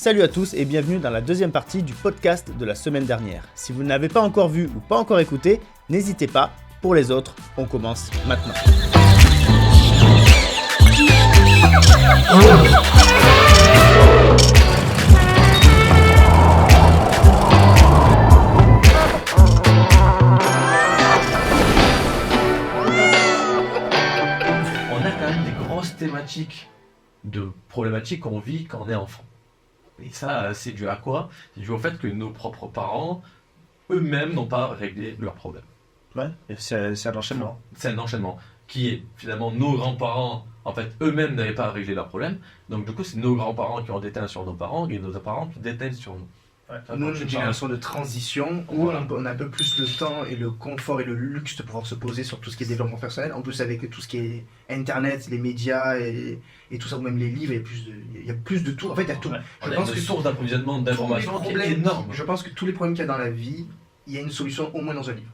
Salut à tous et bienvenue dans la deuxième partie du podcast de la semaine dernière. Si vous ne l'avez pas encore vu ou pas encore écouté, n'hésitez pas. Pour les autres, on commence maintenant. On a quand même des grosses thématiques de problématiques qu'on vit quand on est enfant. Et ça, c'est dû à quoi? C'est dû au fait que nos propres parents, eux-mêmes, n'ont pas réglé leurs problèmes. Ouais, c'est un enchaînement. C'est un enchaînement qui est finalement nos grands-parents, en fait, eux-mêmes n'avaient pas réglé leurs problèmes. Donc du coup, c'est nos grands-parents qui ont déteint sur nos parents et nos parents qui déteignent sur nous. Nous, on est une génération de transition où on a un peu plus le temps et le confort et le luxe de pouvoir se poser sur tout ce qui est développement personnel. En plus, avec tout ce qui est Internet, les médias et tout ça, ou même les livres, il y a plus de tout. En fait, il y a tout. Ouais. Je On a pense une que source d'approvisionnement d'informations qui est énorme. Je pense que tous les problèmes qu'il y a dans la vie, il y a une solution au moins dans un livre.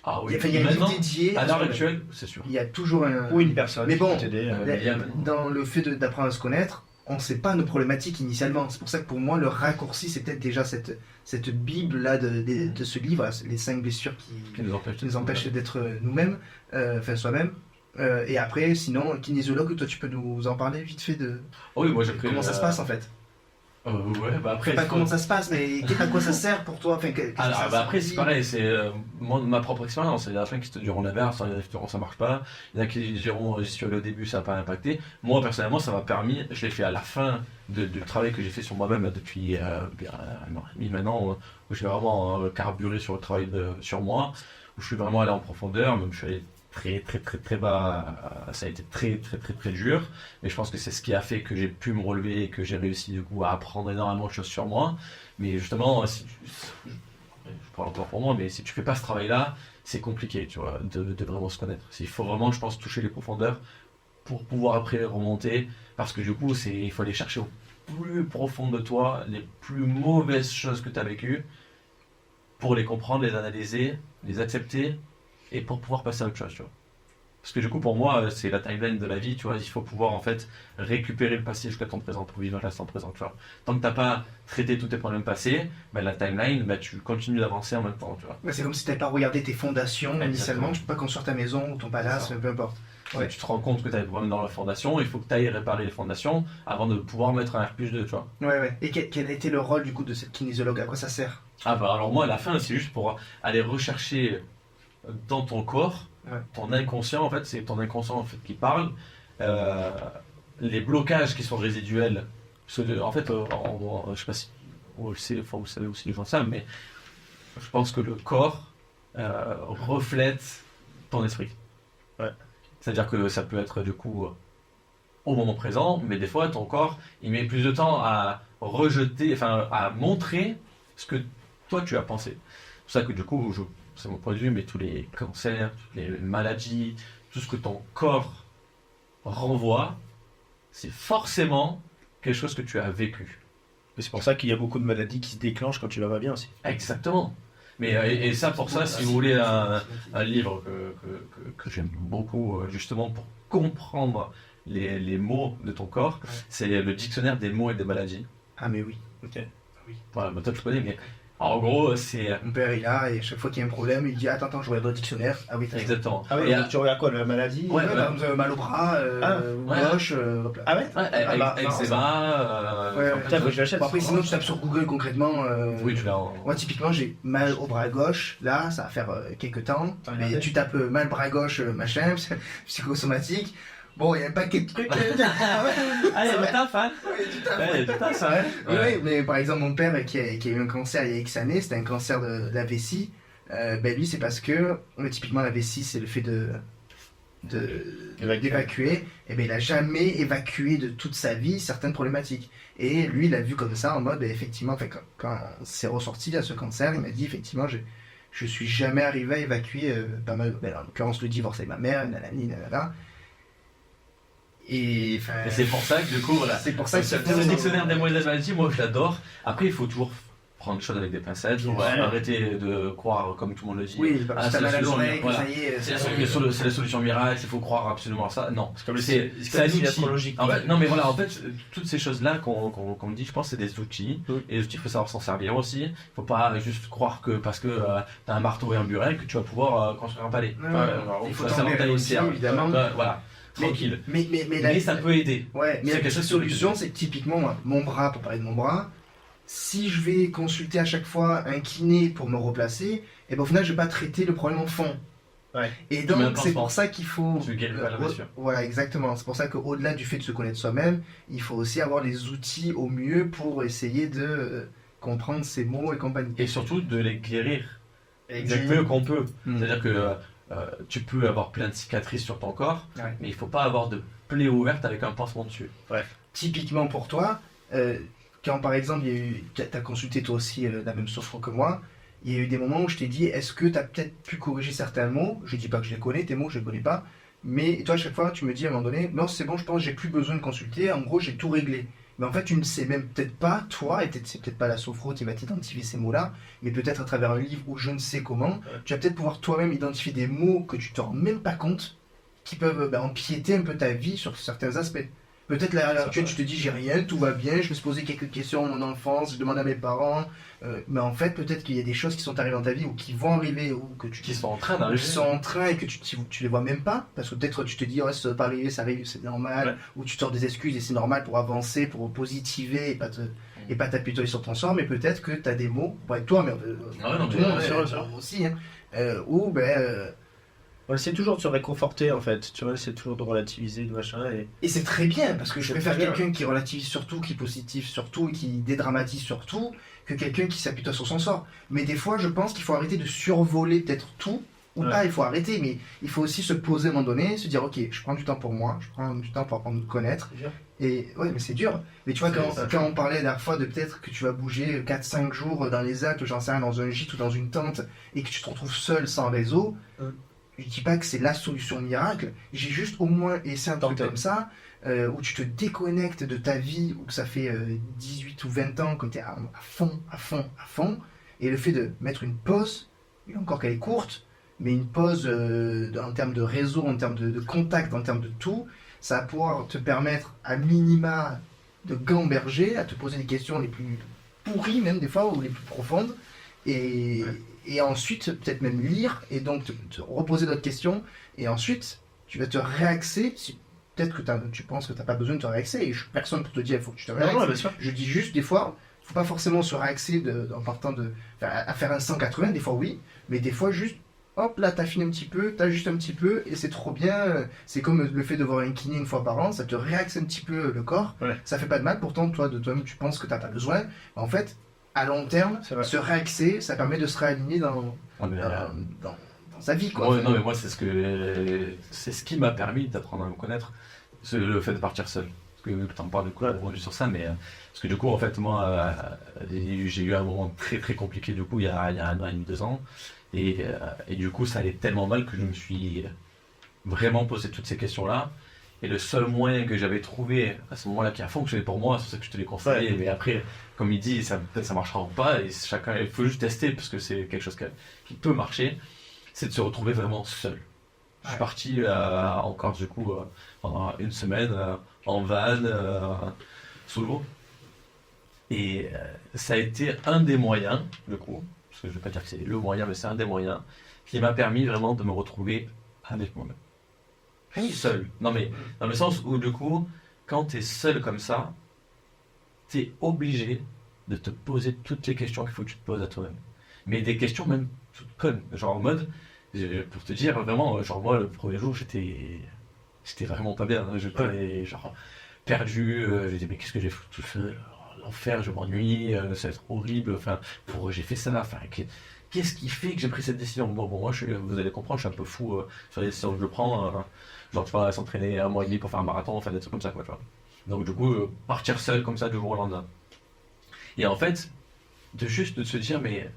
Ah oui, Il y a un livre maintenant, dédié à ce l'heure problème. actuelle, c'est sûr. Il y a toujours un... Ou une personne Mais bon, qui peut t'aider. il y a maintenant. Dans le fait d'apprendre à se connaître, on ne sait pas nos problématiques initialement. C'est pour ça que pour moi, le raccourci, c'est peut-être déjà cette Bible-là de ce livre, les 5 blessures Qui nous empêche d'être nous-mêmes, soi-même. Et après, sinon, kinésiologue, toi, tu peux nous en parler vite fait de Oh oui, moi j'ai pris comment ça se passe en fait. Ouais, bah après. Pas comment ça se passe, mais à quoi ça sert pour toi. Enfin, Alors, bah après, c'est pareil, c'est ma propre expérience. Il y a des gens qui te diront l'inverse, il y a des gens ça marche pas. Il y en a qui diront, j'y suis allé au début, ça n'a pas impacté. Moi, personnellement, ça m'a permis, je l'ai fait à la fin du travail que j'ai fait sur moi-même depuis bien un an et demi maintenant, où j'ai vraiment carburé sur le travail sur moi, où je suis vraiment allé en profondeur, même je suis allé très bas, ça a été très dur, mais je pense que c'est ce qui a fait que j'ai pu me relever et que j'ai réussi du coup à apprendre énormément de choses sur moi. Mais justement, je parle encore pour moi, mais si tu fais pas ce travail-là, c'est compliqué, tu vois, de vraiment se connaître. Il faut vraiment, je pense, toucher les profondeurs pour pouvoir après remonter, parce que du coup, il faut aller chercher au plus profond de toi les plus mauvaises choses que tu as vécues pour les comprendre, les analyser, les accepter et pour pouvoir passer à autre chose, tu vois. Parce que du coup, pour moi, c'est la timeline de la vie, tu vois, il faut pouvoir en fait récupérer le passé jusqu'à ton présent pour vivre l'instant présent, tu vois. Tant que t'as pas traité tous tes problèmes passés, la timeline, tu continues d'avancer en même temps, tu vois. c'est comme si tu n'avais pas regardé tes fondations Exactement. initialement. Tu peux pas construire ta maison ou ton palace, peu importe. Ouais. Tu te rends compte que tu as des problèmes dans la fondation, il faut que tu ailles réparer les fondations avant de pouvoir mettre un R+2, tu vois. Ouais. Et quel a été le rôle du coup de cette kinésiologue? À quoi ça sert? Ah bah alors moi, à la fin, c'est juste pour aller rechercher dans ton corps, ton inconscient, en fait, c'est ton inconscient en fait, qui parle, les blocages qui sont résiduels. En fait, je sais pas si vous savez aussi les gens savent, mais je pense que le corps reflète ton esprit. Ouais. C'est-à-dire que ça peut être du coup au moment présent, mais des fois ton corps il met plus de temps à rejeter, enfin à montrer ce que toi tu as pensé. C'est pour ça que du coup, c'est mon point de vue, mais tous les cancers, toutes les maladies, tout ce que ton corps renvoie, c'est forcément quelque chose que tu as vécu. Et c'est pour ça qu'il y a beaucoup de maladies qui se déclenchent quand tu vas pas bien aussi. Exactement. Mais et ça pour ça, si vous voulez un livre que j'aime beaucoup justement pour comprendre les mots de ton corps, c'est le dictionnaire des mots et des maladies. Ah mais oui. Ok. Voilà, toi tu connais, mais en gros c'est... Mon père il a, et chaque fois qu'il y a un problème, il dit attends, je regarde le dictionnaire. Ah oui, Exactement. Ah oui, Et, tu regardes quoi, la maladie? Ouais, par exemple, mal au bras, gauche, hop là. Ah ouais? eczéma, Putain, faut que je l'achète. Bon, après, sinon tu tapes sur Google concrètement. oui, tu l'as. Moi, typiquement, j'ai mal au bras gauche, là, ça va faire quelques temps. T'as Mais regardé tu tapes mal bras gauche, machin, psychosomatique. Bon, il y a un paquet de trucs. Ah, il y a du taf, hein? Il y a du taf, ça, Oui, mais par exemple, mon père qui a eu un cancer il y a X années, c'était un cancer de la vessie. Lui, c'est parce que, typiquement, la vessie, c'est le fait d'évacuer. Et ben, il a jamais évacué de toute sa vie certaines problématiques. Et lui, il a vu comme ça, en mode, effectivement, quand c'est ressorti à ce cancer, il m'a dit, effectivement, je suis jamais arrivé à évacuer pas mal, en l'occurrence, le divorce avec ma mère, nanani. Et c'est pour ça que du coup, voilà. C'est pour ça que le dictionnaire des mots et des maladies, moi je l'adore. Après, il faut toujours prendre les choses avec des pincettes, Ouais. arrêter de croire comme tout le monde le dit. Oui, parce que c'est t'as la mal à solution l'oreille, que voilà. ça y est. C'est la solution miracle, il faut croire absolument à ça. Non, C'est comme c'est le un signe outil. astrologique. En fait, non, mais voilà, en fait, toutes ces choses-là qu'on dit, je pense, c'est des outils. Oui. Et les outils, il faut savoir s'en servir aussi. Il faut pas juste croire que parce que t'as un marteau et un burin que tu vas pouvoir construire un palais. Non, il faut faut t'en savoir tailler une aussi, serre. évidemment. Voilà, tranquille. Mais Ça peut aider. Ouais, mais C'est la quelque chose solution, c'est que typiquement, moi, mon bras, pour parler de mon bras, si je vais consulter à chaque fois un kiné pour me replacer, et ben au final, je vais pas traiter le problème en fond. Ouais. Et Tu mets un donc, c'est pansement. pour ça qu'il faut. Tu guéris pas la blessure. Voilà, exactement. C'est pour ça qu'au-delà du fait de se connaître soi-même, il faut aussi avoir les outils au mieux pour essayer de comprendre ses mots et compagnie. Et surtout de les guérir du mieux qu'on peut. Mm. C'est-à-dire que tu peux avoir plein de cicatrices sur ton corps, Ouais. mais il faut pas avoir de plaie ouverte avec un pansement dessus. Typiquement pour toi, quand par exemple, tu as consulté toi aussi la même sophro que moi, il y a eu des moments où je t'ai dit, est-ce que tu as peut-être pu corriger certains mots? Je dis pas que je les connais, tes mots, je les connais pas. Mais toi, à chaque fois, tu me dis à un moment donné, non, c'est bon, je pense que j'ai plus besoin de consulter, en gros, j'ai tout réglé. Mais en fait, tu ne sais même peut-être pas, toi, et c'est peut-être pas la sophro qui va t'identifier ces mots-là, mais peut-être à travers un livre ou je ne sais comment, tu vas peut-être pouvoir toi-même identifier des mots que tu te rends même pas compte, qui peuvent empiéter un peu ta vie sur certains aspects. Peut-être là, à l'heure actuelle, tu te dis j'ai rien, tout va bien, je me suis posé quelques questions à mon enfance, je demande à mes parents, mais en fait, peut-être qu'il y a des choses qui sont arrivées dans ta vie ou qui vont arriver ou que tu Qui sont en train qui d'arriver. sont en train et que tu les vois même pas, parce que peut-être tu te dis ouais, ça va pas arriver, ça arrive, c'est normal, Ouais. ou tu sors des excuses et c'est normal pour avancer, pour positiver et pas t'apitoyer sur ton sort, mais peut-être que tu as des mots, pas avec toi, mais Ah ouais, non, tout mais le monde bien sûr, aussi, hein, où ben. On essaie toujours de se réconforter en fait. Tu vois, c'est toujours de relativiser, de machin. Et c'est très bien, parce que je C'est préfère très bien. quelqu'un qui relativise surtout, qui positive surtout, et qui dédramatise surtout, que quelqu'un qui s'apitoie sur son sort. Mais des fois, je pense qu'il faut arrêter de survoler peut-être tout, ou Ouais. pas, il faut arrêter, mais il faut aussi se poser à un moment donné, se dire, ok, je prends du temps pour moi, je prends du temps pour apprendre à me connaître. C'est dur. Et ouais, mais c'est dur. Mais tu vois, C'est quand on parlait la dernière fois de peut-être que tu vas bouger 4-5 jours dans les Alpes, j'en sais rien, dans un gîte ou dans une tente, et que tu te retrouves seul, sans réseau, je dis pas que c'est la solution miracle, j'ai juste au moins essayé un truc Tenter. comme ça, où tu te déconnectes de ta vie, où ça fait 18 ou 20 ans que tu es à fond, et le fait de mettre une pause, et encore qu'elle est courte, mais une pause en termes de réseau, en termes de contact, en termes de tout, ça va pouvoir te permettre à minima de gamberger, à te poser des questions les plus pourries même des fois, ou les plus profondes, et, et ensuite peut-être même lire, et donc te reposer d'autres questions, et ensuite tu vas te réaxer, si peut-être que tu penses que tu n'as pas besoin de te réaxer, et je suis personne pour te dire il faut que tu te réaxes. Non, bien sûr. Je dis juste, des fois, il ne faut pas forcément se réaxer en partant à faire un 180, des fois oui, mais des fois juste, hop, là t'affines un petit peu, t'ajustes un petit peu, et c'est trop bien. C'est comme le fait de voir un kiné une fois par an, ça te réaxe un petit peu le corps, Ouais. ça fait pas de mal, pourtant toi, de toi-même, tu penses que t'as pas besoin. En fait, à long terme, C'est vrai. se réaxer, ça permet de se réaligner dans sa vie, quoi. Ouais, non, mais moi, c'est ce qui m'a permis d'apprendre à me connaître. C'est le fait de partir seul. Parce que tu en parles, du coup, rebondir sur ça, mais parce que du coup, en fait, moi, j'ai eu un moment très très compliqué, du coup, il y a 1 an et demi, 2 ans. Et du coup, ça allait tellement mal que je me suis vraiment posé toutes ces questions-là. Et le seul moyen que j'avais trouvé à ce moment-là qui a fonctionné pour moi, c'est pour ça que je te l'ai conseillé. Ouais. Mais après, comme il dit, peut-être ça marchera ou pas. Et chacun, il faut juste tester parce que c'est quelque chose qui peut marcher. C'est de se retrouver vraiment seul. Je suis parti en Corse, du coup, pendant 1 semaine en van, sous l'eau. Et ça a été un des moyens, du coup, parce que je ne vais pas dire que c'est le moyen, mais c'est un des moyens qui m'a permis vraiment de me retrouver avec moi-même. Seul. Non, mais dans le sens où, du coup, quand tu es seul comme ça, tu es obligé de te poser toutes les questions qu'il faut que tu te poses à toi-même. Mais des questions même toutes connes, genre en mode, pour te dire vraiment, genre moi, le premier jour, j'étais vraiment pas bien. Hein. J'étais genre perdu, j'ai dit, mais qu'est-ce que j'ai foutu tout seul? L'enfer, je m'ennuie, ça va être horrible, enfin, j'ai fait ça, enfin, qu'est-ce qui fait que j'ai pris cette décision? Bon, moi, vous allez comprendre, je suis un peu fou sur les décisions que je prends, genre, tu vois, s'entraîner 1 mois et demi pour faire un marathon, enfin, des trucs comme ça, quoi, tu vois. Donc, du coup, partir seul comme ça du jour au lendemain. Et en fait, de se dire, mais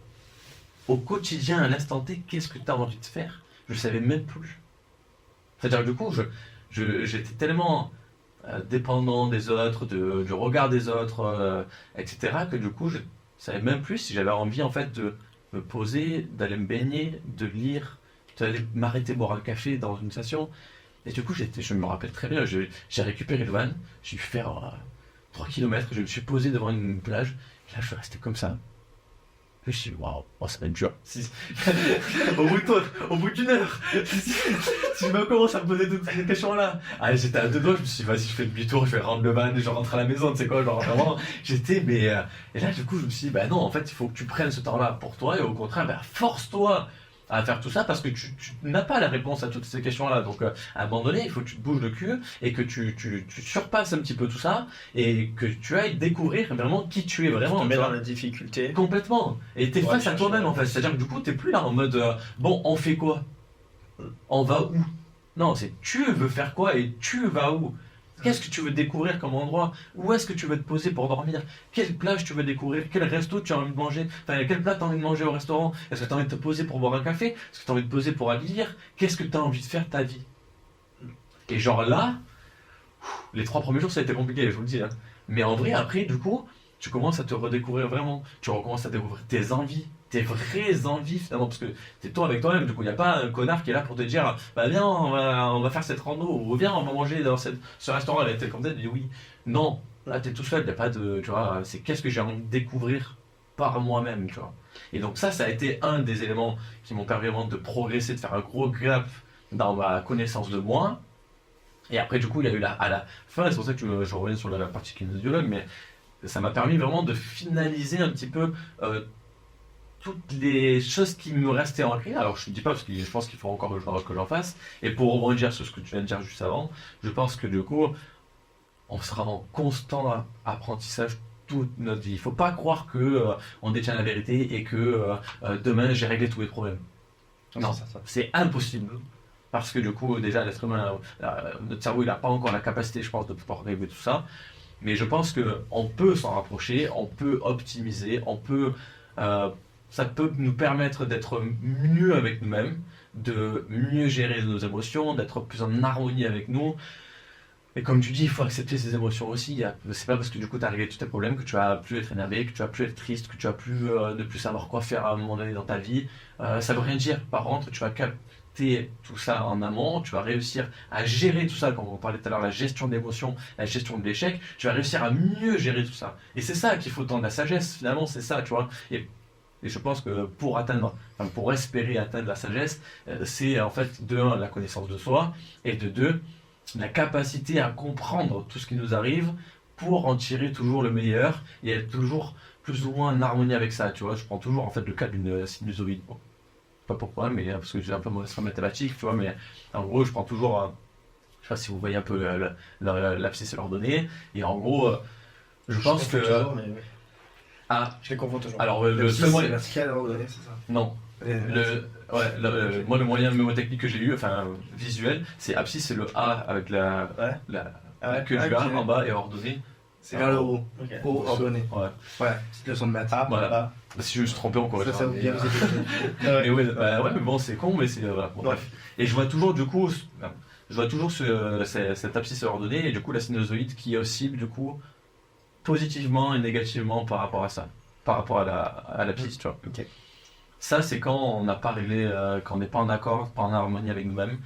au quotidien, à l'instant T, qu'est-ce que tu as envie de faire? Je savais même plus. C'est-à-dire que du coup, j'étais tellement dépendant des autres, du regard des autres, etc., que du coup, savais même plus si j'avais envie en fait de me poser, d'aller me baigner, de lire, d'aller m'arrêter boire un café dans une station. Et du coup, je me rappelle très bien, j'ai récupéré le van, j'ai dû faire 3 km, je me suis posé devant une plage, et là je suis resté comme ça. Et je me suis dit, waouh, ça va être dur. Au bout d'une heure, si je me commence à me poser toutes ces questions-là, j'étais à 2 doigts, je me suis dit, vas-y, je fais demi-tour, je vais rendre le van, je rentre à la maison, tu sais quoi, genre vraiment, mais. Et là, du coup, je me suis dit, bah non, en fait, il faut que tu prennes ce temps-là pour toi, et au contraire, bah, force-toi à faire tout ça parce que tu n'as pas la réponse à toutes ces questions-là. Donc, à un moment donné, il faut que tu te bouges le cul et que tu surpasses un petit peu tout ça et que tu ailles découvrir vraiment qui tu es vraiment. Tu te mets dans la difficulté. Complètement. Et t'es face à toi-même, en fait. C'est-à-dire que du coup, t'es plus là en mode bon, on fait quoi? On va où? Non, c'est tu veux faire quoi et tu vas où? Qu'est-ce que tu veux découvrir comme endroit? Où est-ce que tu veux te poser pour dormir? Quelle plage tu veux découvrir? Quel resto tu as envie de manger? Enfin, quel plat tu as envie de manger au restaurant? Est-ce que tu as envie de te poser pour boire un café? Est-ce que tu as envie de te poser pour aller lire? Qu'est-ce que tu as envie de faire de ta vie? Et genre là, les 3 premiers jours, ça a été compliqué, je vous le dis. Hein. Mais en vrai, après, du coup, tu commences à te redécouvrir vraiment. Tu recommences à découvrir tes envies. Tes vraies envies finalement, parce que t'es toi avec toi-même, du coup il n'y a pas un connard qui est là pour te dire bah viens on va faire cette rando, ou viens on va manger dans ce restaurant, elle était comme ça, tu dis oui, non, là t'es tout seul, il n'y a pas de, tu vois, c'est qu'est-ce que j'ai envie de découvrir par moi-même, tu vois. Et donc ça a été un des éléments qui m'ont permis vraiment de progresser, de faire un gros gap dans ma connaissance de moi. Et après du coup il y a eu à la fin, c'est pour ça que je reviens sur la partie kinésiologue, mais ça m'a permis vraiment de finaliser un petit peu toutes les choses qui me restaient ancrées. Alors je ne dis pas parce que je pense qu'il faut encore que j'en fasse. Et pour rebondir sur ce que tu viens de dire juste avant, je pense que du coup, on sera en constant apprentissage toute notre vie. Il ne faut pas croire que on détient la vérité et que demain j'ai réglé tous les problèmes. Non, c'est impossible. Parce que du coup, déjà, l'être humain, notre cerveau, il n'a pas encore la capacité, je pense, de pouvoir régler tout ça. Mais je pense qu'on peut s'en rapprocher, on peut optimiser, on peut... ça peut nous permettre d'être mieux avec nous-mêmes, de mieux gérer nos émotions, d'être plus en harmonie avec nous. Et comme tu dis, il faut accepter ces émotions aussi. C'est pas parce que du coup tu as réglé tous tes problèmes que tu vas plus être énervé, que tu vas plus être triste, que tu vas plus ne plus savoir quoi faire à un moment donné dans ta vie. Ça veut rien dire. Par contre, tu vas capter tout ça en amont, tu vas réussir à gérer tout ça, comme on parlait tout à l'heure, la gestion d'émotions, la gestion de l'échec, tu vas réussir à mieux gérer tout ça. Et c'est ça qu'il faut tendre la sagesse, finalement, c'est ça, tu vois. Et je pense que pour espérer atteindre la sagesse, c'est en fait de 1, la connaissance de soi, et de 2, la capacité à comprendre tout ce qui nous arrive pour en tirer toujours le meilleur et être toujours plus ou moins en harmonie avec ça. Tu vois, je prends toujours en fait le cas d'une sinusoïde. Bon, pas pourquoi, mais parce que j'ai un peu mauvaise en mathématiques, tu vois, mais en gros, je prends toujours, je sais pas si vous voyez un peu l'abscisse et l'ordonnée, et en gros, je pense que... Toujours, mais... Ah, je les confonds toujours. Alors, le seul moyen. Vertical à ordonné, c'est ça? Non. Moi, le moyen mnémotechnique que j'ai eu, enfin visuel, c'est abscisse, c'est le A avec la queue du A en bas et ordonné. C'est vers le haut. Okay. Haut, ordonné. Ouais. Voilà, petite leçon de maths. Voilà. Si je me suis trompé, on corrige. Ça vous bien vous aider. Mais ouais, mais bon, c'est con, mais c'est. Voilà. Bon, bref. Et je vois toujours, du coup, cette abscisse ordonnée et du coup la sinusoïde qui oscille, du coup, positivement et négativement par rapport à ça, par rapport à l'abscisse, tu vois. Okay. Ça, c'est quand on n'a pas réglé, quand on n'est pas en accord, pas en harmonie avec nous-mêmes.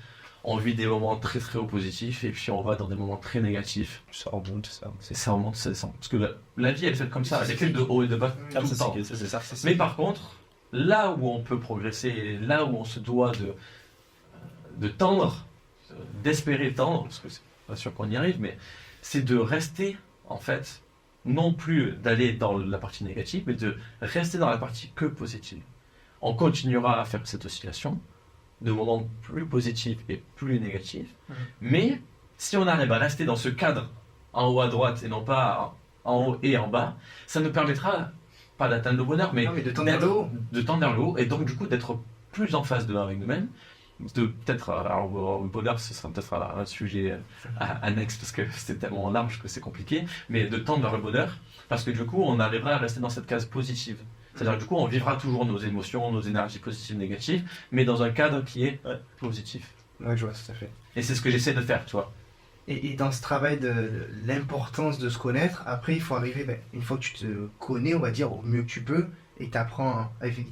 On vit des moments très très hauts positifs et puis on va dans des moments très négatifs. Ça remonte, ça. Ça remonte, ça descend. Parce que la vie, elle est faite comme ça, elle est faite de haut et de bas tout le temps. C'est ça. Mais par contre, là où on peut progresser, là où on se doit de tendre, d'espérer tendre, parce que c'est pas sûr qu'on y arrive, mais c'est de rester, en fait, non plus d'aller dans la partie négative, mais de rester dans la partie que positive. On continuera à faire cette oscillation de moments plus positifs et plus négatifs, mais si on arrive à rester dans ce cadre en haut à droite et non pas en haut et en bas, ça nous permettra pas d'atteindre le bonheur, mais de tendre vers le haut. De tendre vers le haut, et donc du coup d'être plus en phase avec nous-mêmes, de peut-être, alors le bonheur ce sera peut-être un sujet annexe parce que c'est tellement large que c'est compliqué, mais de tendre vers le bonheur, parce que du coup on arrivera à rester dans cette case positive. C'est-à-dire que du coup on vivra toujours nos émotions, nos énergies positives, négatives, mais dans un cadre qui est positif. Ouais, je vois, tout à fait. Et c'est ce que j'essaie de faire, tu vois. Et dans ce travail de l'importance de se connaître, après, il faut arriver, une fois que tu te connais, on va dire, au mieux que tu peux, et t'as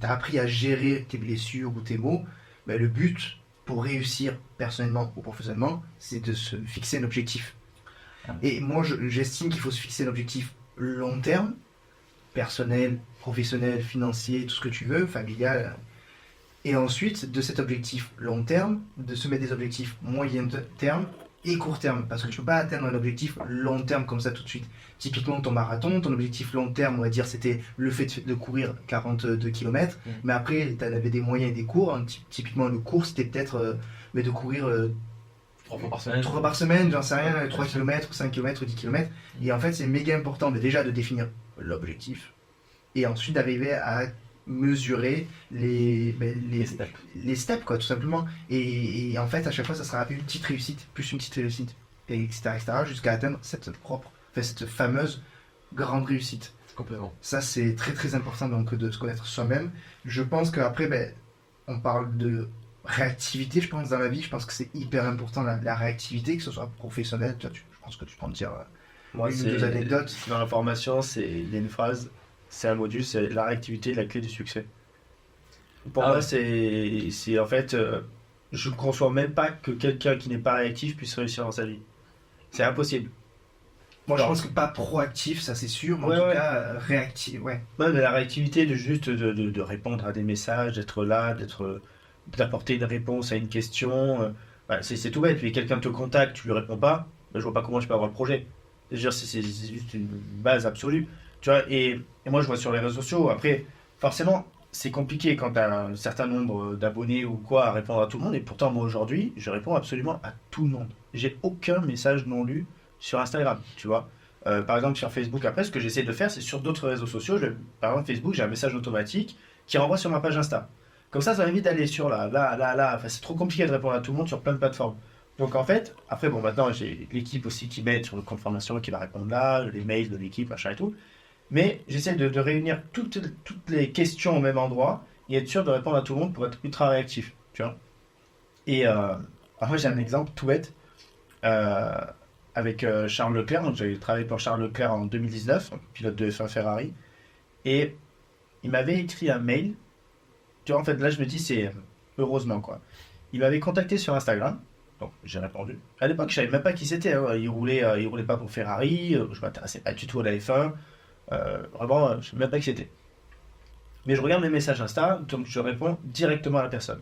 appris à gérer tes blessures ou tes maux, le but pour réussir personnellement ou professionnellement, c'est de se fixer un objectif. Et moi, j'estime qu'il faut se fixer un objectif long terme, personnel, professionnel, financier, tout ce que tu veux, familial. Et ensuite, de cet objectif long terme, de se mettre des objectifs moyen terme et court terme. Parce que tu ne peux pas atteindre un objectif long terme comme ça tout de suite. Typiquement, ton marathon, ton objectif long terme, on va dire, c'était le fait de courir 42 km. Mais après, tu avais des moyens et des cours. Typiquement, le cours, c'était peut-être de courir 3 fois par semaine. 3 par semaine, j'en sais rien, 3 km, 5 km, 10 km. Et en fait, c'est méga important déjà de définir l'objectif. Et ensuite d'arriver à mesurer les steps, quoi, tout simplement. Et en fait, à chaque fois, ça sera une petite réussite, plus une petite réussite, et etc., jusqu'à atteindre cette fameuse grande réussite. Complètement. Ça, c'est très très important donc de se connaître soi-même. Je pense qu'après, on parle de réactivité, je pense, dans la vie. Je pense que c'est hyper important, la réactivité, que ce soit professionnelle. Je pense que tu peux en dire Moi, une ou deux anecdotes. Dans la formation, il y a une phrase, c'est un module, c'est la réactivité, la clé du succès. Pour moi, c'est en fait, je ne conçois même pas que quelqu'un qui n'est pas réactif puisse réussir dans sa vie. C'est impossible. Moi, je pense que pas proactif, ça c'est sûr, mais en tout cas, réactif, Ouais, mais la réactivité, de répondre à des messages, d'être là, d'apporter une réponse à une question, c'est tout bête. Puis quelqu'un te contacte, tu lui réponds pas, je vois pas comment tu peux avoir le projet. C'est juste une base absolue. Tu vois, et moi, je vois sur les réseaux sociaux, après, forcément, c'est compliqué quand tu as un certain nombre d'abonnés ou quoi à répondre à tout le monde. Et pourtant, moi, aujourd'hui, je réponds absolument à tout le monde. J'ai aucun message non lu sur Instagram, tu vois. Par exemple, sur Facebook, après, ce que j'essaie de faire, c'est sur d'autres réseaux sociaux. Par exemple, Facebook, j'ai un message automatique qui renvoie sur ma page Insta. Comme ça m'évite d'aller sur là. Enfin, c'est trop compliqué de répondre à tout le monde sur plein de plateformes. Donc en fait, après, maintenant, j'ai l'équipe aussi qui m'aide sur le compte formation qui va répondre là, les mails de l'équipe, machin et tout. Mais j'essaie de réunir toutes les questions au même endroit et être sûr de répondre à tout le monde pour être ultra réactif, tu vois. Et moi, j'ai un exemple tout bête avec Charles Leclerc. Donc, j'avais travaillé pour Charles Leclerc en 2019, pilote de F1 Ferrari. Et il m'avait écrit un mail. Tu vois, en fait, là, je me dis, c'est heureusement, quoi. Il m'avait contacté sur Instagram. Donc, j'ai répondu. À l'époque, je savais même pas qui c'était. Hein. Il roulait pas pour Ferrari. Je m'intéressais pas du tout à la F1. Vraiment, je sais même pas qui c'était. Mais je regarde mes messages Insta, donc je réponds directement à la personne.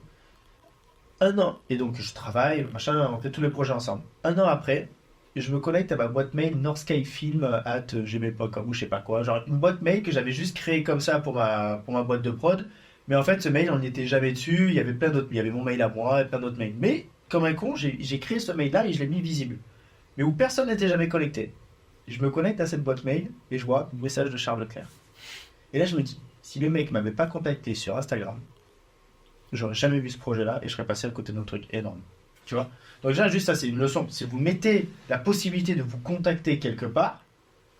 Un an, et donc je travaille, machin, on fait tous les projets ensemble. Un an après, je me connecte à ma boîte mail northskyfilm@gmail.com ou je sais pas quoi, genre une boîte mail que j'avais juste créée comme ça pour ma boîte de prod. Mais en fait, ce mail, on n'y était jamais dessus. Il y avait plein d'autres, il y avait mon mail à moi et plein d'autres mails. Mais comme un con, j'ai créé ce mail-là et je l'ai mis visible. Mais où personne n'était jamais connecté. Je me connecte à cette boîte mail et je vois un message de Charles Leclerc. Et là, je me dis, si le mec m'avait pas contacté sur Instagram, j'aurais jamais vu ce projet-là et je serais passé à côté d'un truc énorme. Tu vois ? Donc déjà, juste ça, c'est une leçon. Si vous mettez la possibilité de vous contacter quelque part,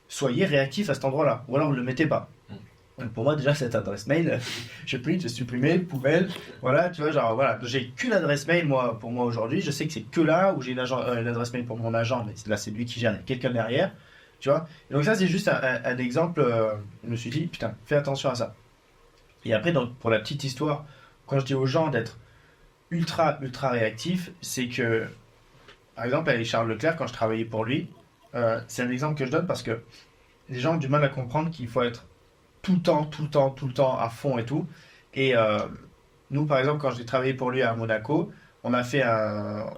soyez réactif à cet endroit-là. Ou alors, ne le mettez pas. Donc pour moi, déjà, cette adresse mail, j'ai supprimé, poubelle. Voilà, tu vois, genre, voilà. J'ai qu'une adresse mail, pour moi aujourd'hui. Je sais que c'est que là où j'ai une adresse mail pour mon agent, mais là, c'est lui qui gère, il y a quelqu'un derrière. Tu vois. Et donc ça, c'est juste un exemple. Je me suis dit, putain, fais attention à ça. Et après, donc, pour la petite histoire, quand je dis aux gens d'être ultra réactifs, c'est que, par exemple, avec Charles Leclerc, quand je travaillais pour lui, c'est un exemple que je donne parce que les gens ont du mal à comprendre qu'il faut être tout le temps à fond et tout. Et nous, par exemple, quand j'ai travaillé pour lui à Monaco, on a fait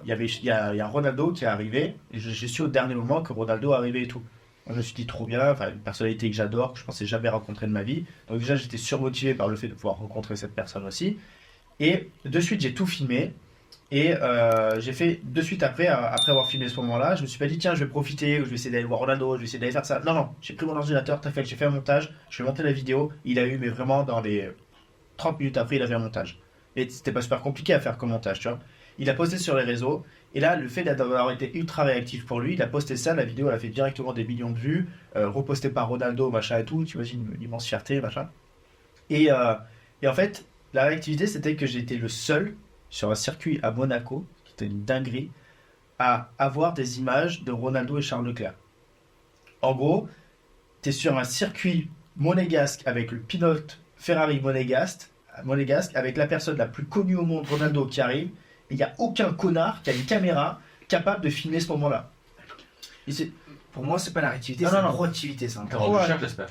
il y a un Ronaldo qui est arrivé, et je suis au dernier moment que Ronaldo est arrivé et tout. Moi, je me suis dit trop bien, enfin, une personnalité que j'adore, que je pensais jamais rencontrer de ma vie. Donc déjà, j'étais surmotivé par le fait de pouvoir rencontrer cette personne aussi. Et de suite, j'ai tout filmé. Et j'ai fait de suite après avoir filmé ce moment-là, je me suis pas dit tiens, je vais profiter, je vais essayer d'aller voir Ronaldo, je vais essayer d'aller faire ça. Non, j'ai pris mon ordinateur, j'ai fait un montage, je vais monter la vidéo. Il a eu, mais vraiment dans les 30 minutes après, il a fait un montage. Et c'était pas super compliqué à faire comme montage, tu vois. Il a posté sur les réseaux. Et là, le fait d'avoir été ultra réactif pour lui, il a posté ça, la vidéo elle a fait directement des millions de vues, repostée par Ronaldo, machin et tout, tu imagines une immense fierté, machin. Et en fait, la réactivité, c'était que j'étais le seul sur un circuit à Monaco, qui était une dinguerie, à avoir des images de Ronaldo et Charles Leclerc. En gros, tu es sur un circuit monégasque avec le pilote Ferrari monégasque avec la personne la plus connue au monde, Ronaldo, qui arrive, et il n'y a aucun connard qui a une caméra capable de filmer ce moment-là. Pour moi, c'est pas la réactivité, Non, c'est non, la non. proactivité, ça. T'as rendu cher, j'espère.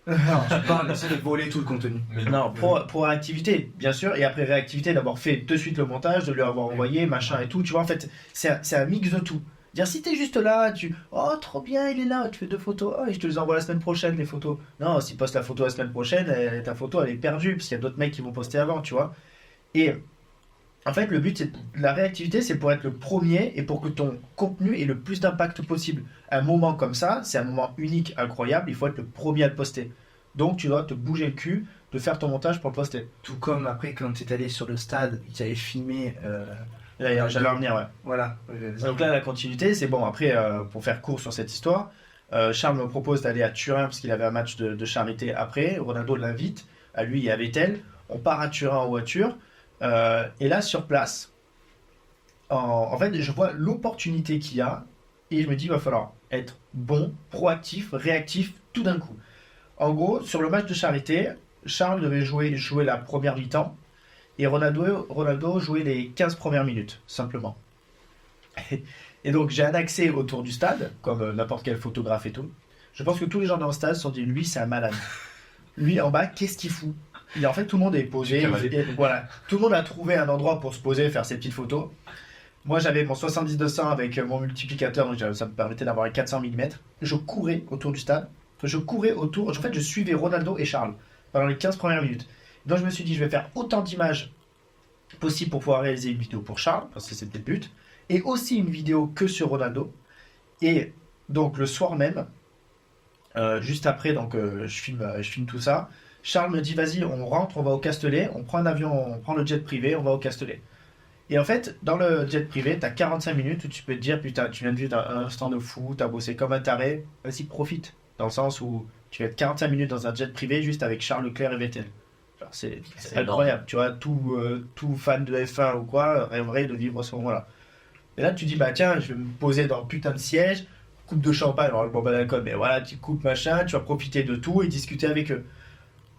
Non, je parle de voler tout le contenu. Mais Non, proactivité, bien sûr, et après réactivité, d'avoir fait de suite le montage, de lui avoir envoyé, machin et tout, tu vois, en fait, c'est un mix de tout. Dire, si t'es juste là, oh, trop bien, il est là, tu fais 2 photos, oh, et je te les envoie la semaine prochaine, les photos. Non, s'il poste la photo la semaine prochaine, ta photo, elle est perdue, parce qu'il y a d'autres mecs qui vont poster avant, tu vois. Et en fait, le but, c'est la réactivité, c'est pour être le premier et pour que ton contenu ait le plus d'impact possible. Un moment comme ça, c'est un moment unique, incroyable, il faut être le premier à le poster. Donc, tu dois te bouger le cul de faire ton montage pour le poster. Tout comme après, quand tu es allé sur le stade, tu avais filmé. D'ailleurs, j'allais en venir, ouais. Voilà. Donc là, la continuité, c'est bon. Après, pour faire court sur cette histoire, Charles me propose d'aller à Turin parce qu'il avait un match de charité après. Ronaldo l'invite, à lui et à Vettel. On part à Turin en voiture. Et là, sur place, en fait, je vois l'opportunité qu'il y a et je me dis, il va falloir être bon, proactif, réactif, tout d'un coup. En gros, sur le match de charité, Charles devait jouer la première mi-temps et Ronaldo jouait les 15 premières minutes, simplement. Et donc, j'ai un accès autour du stade, comme n'importe quel photographe et tout. Je pense que tous les gens dans le stade se sont dit, lui, c'est un malade. Lui, en bas, qu'est-ce qu'il fout? Et en fait, tout le monde est posé. Et voilà. Tout le monde a trouvé un endroit pour se poser, faire ses petites photos. Moi, j'avais mon 70-200 avec mon multiplicateur, donc ça me permettait d'avoir un 400 mm. Je courais autour du stade. En fait, je suivais Ronaldo et Charles pendant les 15 premières minutes. Donc, je me suis dit, je vais faire autant d'images possible pour pouvoir réaliser une vidéo pour Charles, parce que c'était le but, et aussi une vidéo que sur Ronaldo. Et donc, le soir même, juste après, donc, je filme tout ça. Charles me dit, vas-y, on rentre, on va au Castellet, on prend un avion, on prend le jet privé, on va au Castellet. Et en fait, dans le jet privé, tu as 45 minutes où tu peux te dire, putain, tu viens de vivre un instant de fou, tu as bossé comme un taré, vas-y, profite. Dans le sens où tu vas être 45 minutes dans un jet privé juste avec Charles Leclerc et Vettel. Genre, c'est incroyable, tu vois, tout fan de F1 ou quoi rêverait de vivre ce moment-là. Et là, tu dis, bah tiens, je vais me poser dans le putain de siège, coupe de champagne, alors bon, pas d'alcool, mais voilà, tu coupes machin, tu vas profiter de tout et discuter avec eux.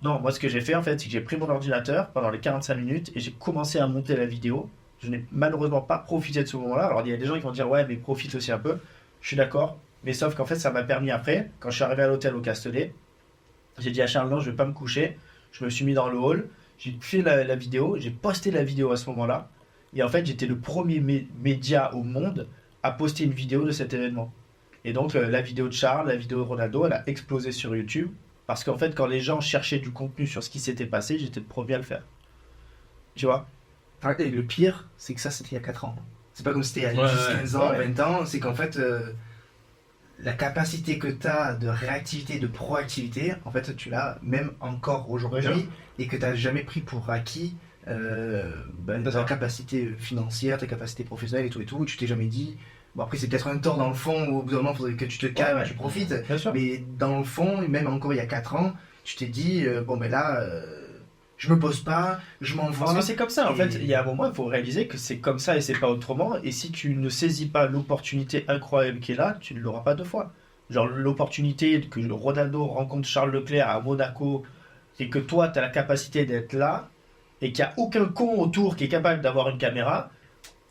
Non, moi, ce que j'ai fait, en fait, c'est que j'ai pris mon ordinateur pendant les 45 minutes et j'ai commencé à monter la vidéo. Je n'ai malheureusement pas profité de ce moment-là. Alors, il y a des gens qui vont dire, ouais, mais profite aussi un peu. Je suis d'accord. Mais sauf qu'en fait, ça m'a permis après, quand je suis arrivé à l'hôtel au Castellet, j'ai dit à Charles, non, je vais pas me coucher. Je me suis mis dans le hall, j'ai fait la vidéo, j'ai posté la vidéo à ce moment-là. Et en fait, j'étais le premier média au monde à poster une vidéo de cet événement. Et donc, la vidéo de Charles, la vidéo de Ronaldo, elle a explosé sur YouTube. Parce qu'en fait, quand les gens cherchaient du contenu sur ce qui s'était passé, j'étais le premier à le faire. Tu vois? Et le pire, c'est que ça, c'était il y a 4 ans. C'est pas comme si c'était il y a 15 ans, 20 ans. C'est qu'en fait, la capacité que tu as de réactivité, de proactivité, en fait, tu l'as même encore aujourd'hui et que tu n'as jamais pris pour acquis ta capacité financière, ta capacité professionnelle et tout et tout. Tu t'es jamais dit, bon, après, c'est peut-être un tort dans le fond où au bout d'un moment, il faudrait que tu te calmes, tu profites. Mais dans le fond, même encore il y a 4 ans, tu t'es dit, bon, ben là, je me pose pas, je m'en vais. Parce que c'est comme ça, en fait, il y a un moment, il faut réaliser que c'est comme ça et c'est pas autrement. Et si tu ne saisis pas l'opportunité incroyable qui est là, tu ne l'auras pas 2 fois. Genre l'opportunité que Ronaldo rencontre Charles Leclerc à Monaco et que toi, tu as la capacité d'être là et qu'il n'y a aucun con autour qui est capable d'avoir une caméra,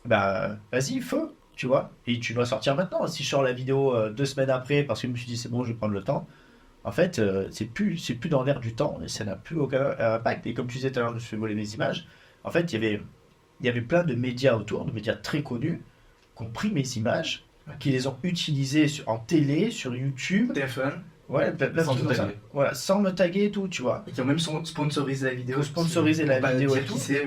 bah vas-y, feu, tu vois. Et tu dois sortir maintenant. Si je sors la vidéo 2 semaines après parce que je me suis dit c'est bon, je vais prendre le temps. En fait, c'est plus dans l'air du temps et ça n'a plus aucun impact. Et comme tu disais tout à l'heure, je fais voler mes images. En fait, il y avait plein de médias autour, de médias très connus, qui ont pris mes images, qui les ont utilisées en télé, sur YouTube. TF1. Ouais, sans te taguer. Voilà, sans me taguer et tout, tu vois. Et qui ont même sponsorisé la vidéo. Sponsorisé la vidéo et tout. Mais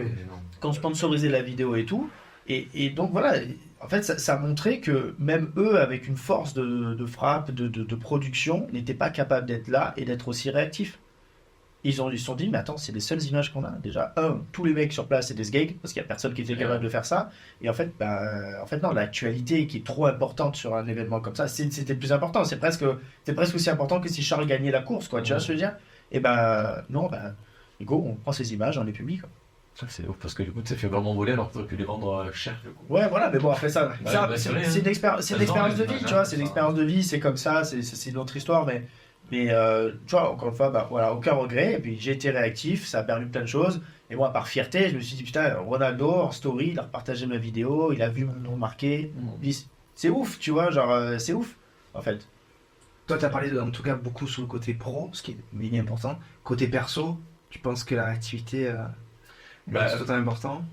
Qui ont sponsorisé la vidéo et tout. Et donc voilà, en fait, ça a montré que même eux, avec une force de frappe, de production, n'étaient pas capables d'être là et d'être aussi réactifs. Ils se sont dit, mais attends, c'est les seules images qu'on a. Déjà, tous les mecs sur place, c'est des sgags, parce qu'il n'y a personne qui était capable de faire ça. Et en fait, non, l'actualité qui est trop importante sur un événement comme ça, c'était le plus important. C'est presque aussi important que si Charles gagnait la course, quoi. Tu vois ce que je veux dire? Et non, go, on prend ces images, on les publie, quoi. Ça, c'est ouf parce que du coup, tu t'es fait vraiment voler alors que tu aurais pu les vendre cher. Du coup. Ouais, voilà, mais bon, après ça, c'est vrai, c'est une Ça se expérience vend, de mais vie, c'est tu vois, pas c'est une ça. expérience de vie, c'est comme ça, c'est une autre histoire, mais tu vois, encore une fois, bah, voilà, aucun regret, et puis j'ai été réactif, ça a permis plein de choses, et moi, par fierté, je me suis dit, putain, Ronaldo, en story, il a repartagé ma vidéo, il a vu mon nom marqué, c'est ouf, tu vois, genre, c'est ouf, en fait. Toi, tu as parlé en tout cas beaucoup sur le côté pro, ce qui est bien important. Côté perso, tu penses que la réactivité Bah, c'est totalement important?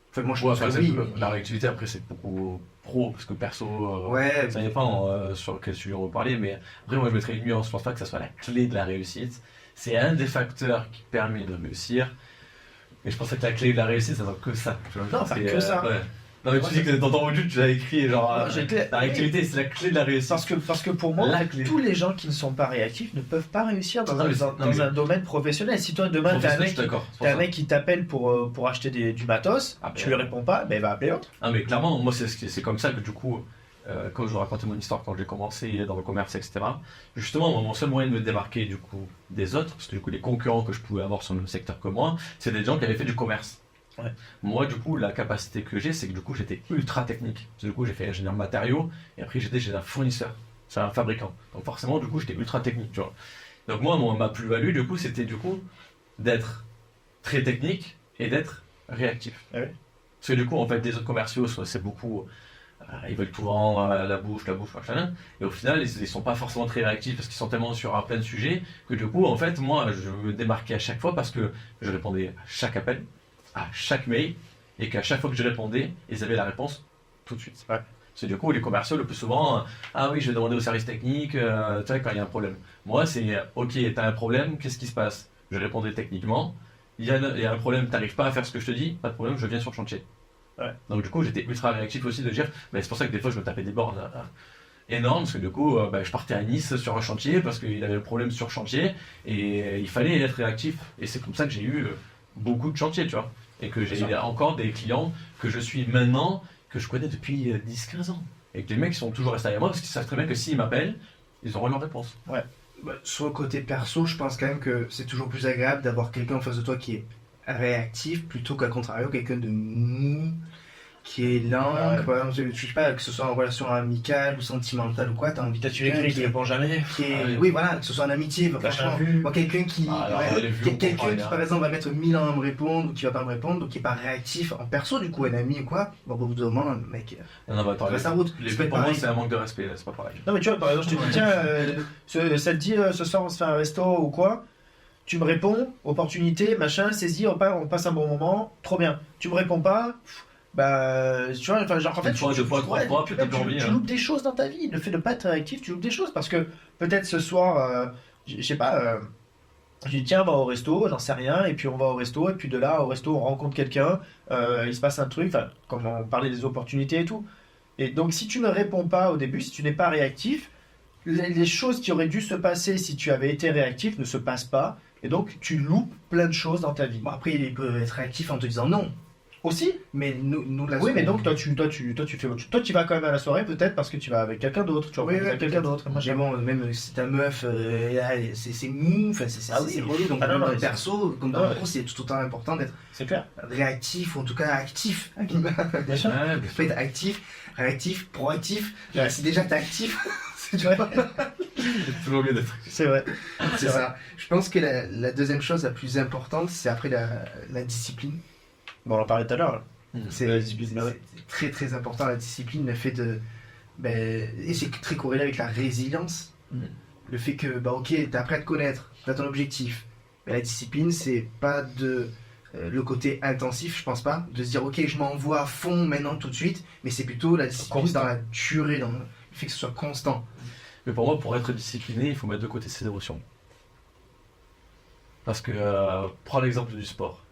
Enfin, moi, je ouais, pense enfin, que oui. la réactivité après, c'est beaucoup pro parce que perso, Ouais, ça dépend sur quel sujet on veut parler, mais après, moi je mettrais une nuance. Je pense pas que ça soit la clé de la réussite. C'est un des facteurs qui permet de réussir, mais je pense que la clé de la réussite, ça ne que ça. Tu vois, Non, c'est, que ça. ouais. Non, mais tu dis que dans ton module, tu as écrit genre Ouais, la réactivité, c'est la clé de la réussite. Parce que pour moi, La clé. tous les gens qui ne sont pas réactifs ne peuvent pas réussir dans, Non, mais c'est- dans non, mais- un domaine professionnel. Si toi, demain, t'as un Professionnel, je mec, suis d'accord. c'est pour t'as un ça. mec qui t'appelle pour acheter du matos, Ah, tu ben, lui réponds pas, ben il va appeler l'autre. Ah mais clairement, moi c'est comme ça que du coup, quand je racontais mon histoire quand j'ai commencé dans le commerce, etc. Justement, mon seul moyen de me démarquer du coup des autres, parce que du coup les concurrents que je pouvais avoir sur le même secteur que moi, c'est des gens qui avaient fait du commerce. Ouais. Moi du coup, la capacité que j'ai, c'est que du coup j'étais ultra technique. Parce que, du coup, j'ai fait ingénieur matériaux et après j'étais chez un fournisseur, c'est un fabricant. Donc forcément, du coup, j'étais ultra technique, tu vois. Donc moi, ma plus-value du coup, c'était du coup d'être très technique et d'être réactif. Ah ouais. Parce que du coup, en fait, les autres commerciaux, c'est beaucoup. Ils veulent tout vendre, la bouche, machin. Et au final, ils sont pas forcément très réactifs parce qu'ils sont tellement sur plein de sujets que du coup, en fait, moi, je me démarquais à chaque fois parce que je répondais à chaque appel, à chaque mail, et qu'à chaque fois que je répondais, ils avaient la réponse tout de suite. Ouais. C'est du coup, les commerciaux, le plus souvent, ah oui, je vais demander au service technique, tu sais, quand il y a un problème. Moi, c'est, ok, t'as un problème, qu'est-ce qui se passe? Je répondais techniquement. Il y a un problème, t'arrives pas à faire ce que je te dis, pas de problème, je viens sur le chantier. Ouais. Donc du coup, j'étais ultra réactif aussi de dire, c'est pour ça que des fois, je me tapais des bornes énormes, parce que du coup, je partais à Nice sur un chantier, parce qu'il avait le problème sur le chantier, et il fallait être réactif. Et c'est comme ça que j'ai eu beaucoup de chantiers, tu vois. Et que j'ai encore des clients que je suis maintenant, que je connais depuis 10-15 ans. Et que les mecs sont toujours restés avec moi, parce qu'ils savent très bien que s'ils m'appellent, ils auront leur réponse. Bah, sur le côté perso, je pense quand même que c'est toujours plus agréable d'avoir quelqu'un en face de toi qui est réactif plutôt qu'à contrario quelqu'un de mou, qui est lent. Ouais. Par exemple, je sais pas, que ce soit en relation amicale ou sentimentale ou quoi, t'as envie de Peut-être tu l'écris, tu réponds jamais. qui est... Ah oui. Oui, voilà, que ce soit en amitié, T'as franchement. jamais vu. Moi, quelqu'un qui, Ah, alors, les vues, on quelqu'un comprend qui, rien. par exemple, va mettre 1000 ans à me répondre ou qui va pas me répondre, donc qui est pas réactif en perso, du coup, un ami ou quoi, bon, au bout d'un moment, le mec, Non, bah, attends, reste sa route. les C'est vues, pas pour moi, pareil. c'est un manque de respect, là, c'est pas pareil. Non mais tu vois, par exemple, je te dis, tiens, ça te dit, ce soir on se fait un resto ou quoi? Tu me réponds, opportunité, machin, saisie, on passe un bon moment, trop bien. Tu me réponds pas, bah, tu vois, enfin, genre, en fait, Une fois, deux fois, trois fois, puis t'as plus envie, tu hein. loupes des choses dans ta vie. Le fait de pas être réactif, tu loupes des choses parce que peut-être ce soir, je sais pas, je dis tiens, on va au resto, j'en sais rien, et puis on va au resto, et puis de là, au resto, on rencontre quelqu'un, il se passe un truc, enfin, comme on parlait des opportunités et tout. Et donc, si tu ne réponds pas au début, si tu n'es pas réactif, les choses qui auraient dû se passer si tu avais été réactif ne se passent pas, et donc tu loupes plein de choses dans ta vie. Bon, après, il peut être réactif en te disant non. Aussi, Mais nous la oui, mais donc toi tu fais autre chose. Toi tu vas quand même à la soirée peut-être parce que tu vas avec quelqu'un d'autre, tu vas Oui, avec quelqu'un d'autre. Moi, Mais bon, même si ta meuf, là, c'est mou, enfin, c'est Ah oui. c'est relou. Donc, Ah non, même non, dans mais le perso, comme dans Ah le ouais. pro, c'est tout autant important d'être c'est clair. réactif, ou en tout cas actif. Bien sûr. Ouais, bien Faut sûr. être actif, réactif, proactif. Ouais. Si déjà t'es actif, c'est Ouais. C'est toujours mieux d'être. C'est vrai. c'est ça. Je pense que la deuxième chose la plus importante, c'est après la discipline. Bon, on en parlait tout à l'heure. Là. C'est La discipline, c'est- bah ouais. c'est très très important la discipline, le fait de. Et c'est très corrélé avec la résilience. Mm. Le fait que, ok, t'es prêt à te connaître, t'as ton objectif. Mais la discipline, c'est pas de. Le côté intensif, je pense pas, de se dire ok, je m'envoie à fond maintenant tout de suite, mais c'est plutôt la discipline Constant. dans la durée, dans le fait que ce soit constant. Mais pour moi, pour être discipliné, il faut mettre de côté ses émotions. Parce que, prends l'exemple du sport.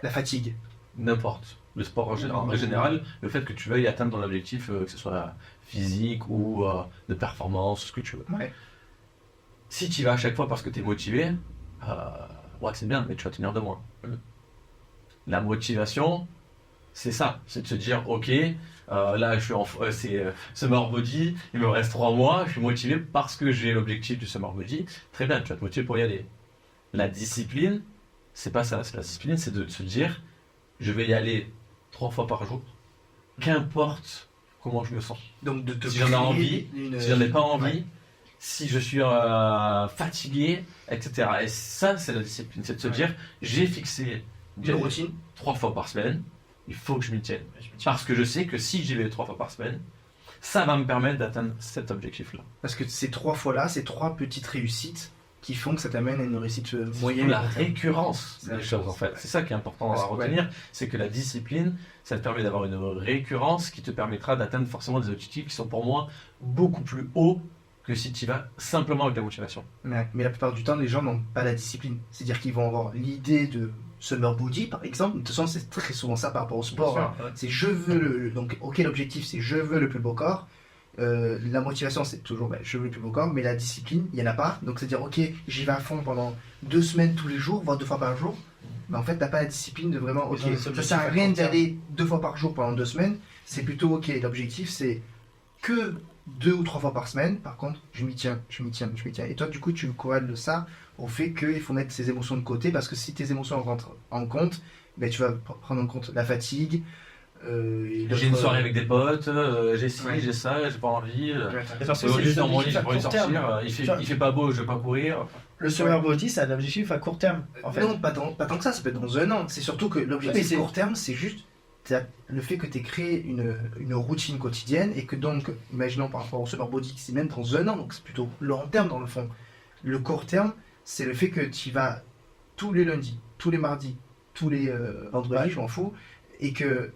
La fatigue. N'importe. Le sport en général, le fait que tu veuilles atteindre ton objectif, que ce soit physique ou de performance, ce que tu veux. Ouais. Si tu y vas à chaque fois parce que tu es motivé, ouais, c'est bien, mais tu vas tenir de moins. La motivation, c'est ça. C'est de se dire, ok, là, je suis c'est Summer Body, il me reste 3 mois, je suis motivé parce que j'ai l'objectif du Summer Body. Très bien, tu vas te motiver pour y aller. La discipline, c'est pas ça. La discipline, c'est de se dire, je vais y aller 3 fois par jour, qu'importe comment je me sens. Donc de te Si j'en ai créer envie, une- Si j'en ai pas envie, Ouais. si je suis fatigué, etc. Et ça, c'est la discipline, c'est de se Ouais. dire, j'ai fixé Une routine. 3 fois par semaine, il faut que je m'y tienne. Parce que je sais que si j'y vais 3 fois par semaine, ça va me permettre d'atteindre cet objectif-là. Parce que ces 3 fois-là, ces 3 petites réussites qui font que ça t'amène à une réussite moyenne. La récurrence C'est la des choses, en récurrence, fait. ouais. C'est ça qui est important Parce à que, retenir, c'est que la discipline, ça te permet d'avoir une récurrence qui te permettra d'atteindre forcément des objectifs qui sont pour moi beaucoup plus hauts que si tu y vas simplement avec la motivation. Mais la plupart du temps, les gens n'ont pas la discipline. C'est-à-dire qu'ils vont avoir l'idée de summer body, par exemple. De toute façon, c'est très souvent ça par rapport au sport. Hein. C'est je veux donc, ok, l'objectif, c'est je veux le plus beau corps. La motivation, c'est toujours je veux le plus beau corps, mais la discipline, il n'y en a pas. Donc, c'est-à-dire, ok, j'y vais à fond pendant 2 semaines tous les jours, voire 2 fois par jour. Mais en fait, t'as pas la discipline de vraiment, ok, Ils ont des ça objectifs sert à à rien court d'y aller 2 fois par jour pendant 2 semaines. C'est plutôt, ok, l'objectif, c'est que 2 ou 3 fois par semaine. Par contre, je m'y tiens. Et toi, du coup, tu corrèles ça au fait qu'il faut mettre ses émotions de côté, parce que si tes émotions rentrent en compte, ben, tu vas prendre en compte la fatigue. Et J'ai une d'autres- soirée avec des potes, j'ai ci, Ouais. j'ai ça, j'ai pas envie. Ouais, Et parce que Au c'est lieu des dans mon lit, objectifs j'ai à pas envie de court terme. sortir, il fait pas beau, je vais pas courir. Le summer body, c'est un objectif à court terme, en fait. Non, pas tant que ça peut être dans un an. C'est surtout que Mais l'objectif c'est- court terme, c'est juste le fait que tu aies créé une routine quotidienne et que donc, imaginons par rapport au summer body, c'est même dans un an, donc c'est plutôt long terme dans le fond. Le court terme, c'est le fait que tu vas tous les lundis, tous les mardis, tous les vendredis, je m'en fous, et que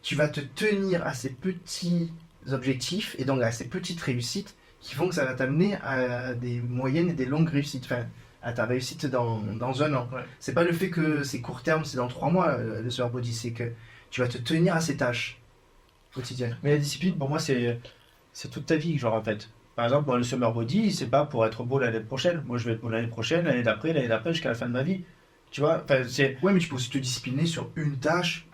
tu vas te tenir à ces petits objectifs et donc à ces petites réussites qui font que ça va t'amener à des moyennes et des longues réussites, enfin à ta réussite dans un an. Ouais. C'est pas le fait que c'est court terme, c'est dans 3 mois le summer body, c'est que tu vas te tenir à ces tâches quotidiennes. Mais la discipline, pour moi, c'est toute ta vie, genre, en fait. Par exemple, moi, le summer body, c'est pas pour être beau l'année prochaine. Moi, je vais être beau l'année prochaine, l'année d'après, jusqu'à la fin de ma vie. Tu vois, enfin, c'est. Ouais, mais tu peux aussi te discipliner sur une tâche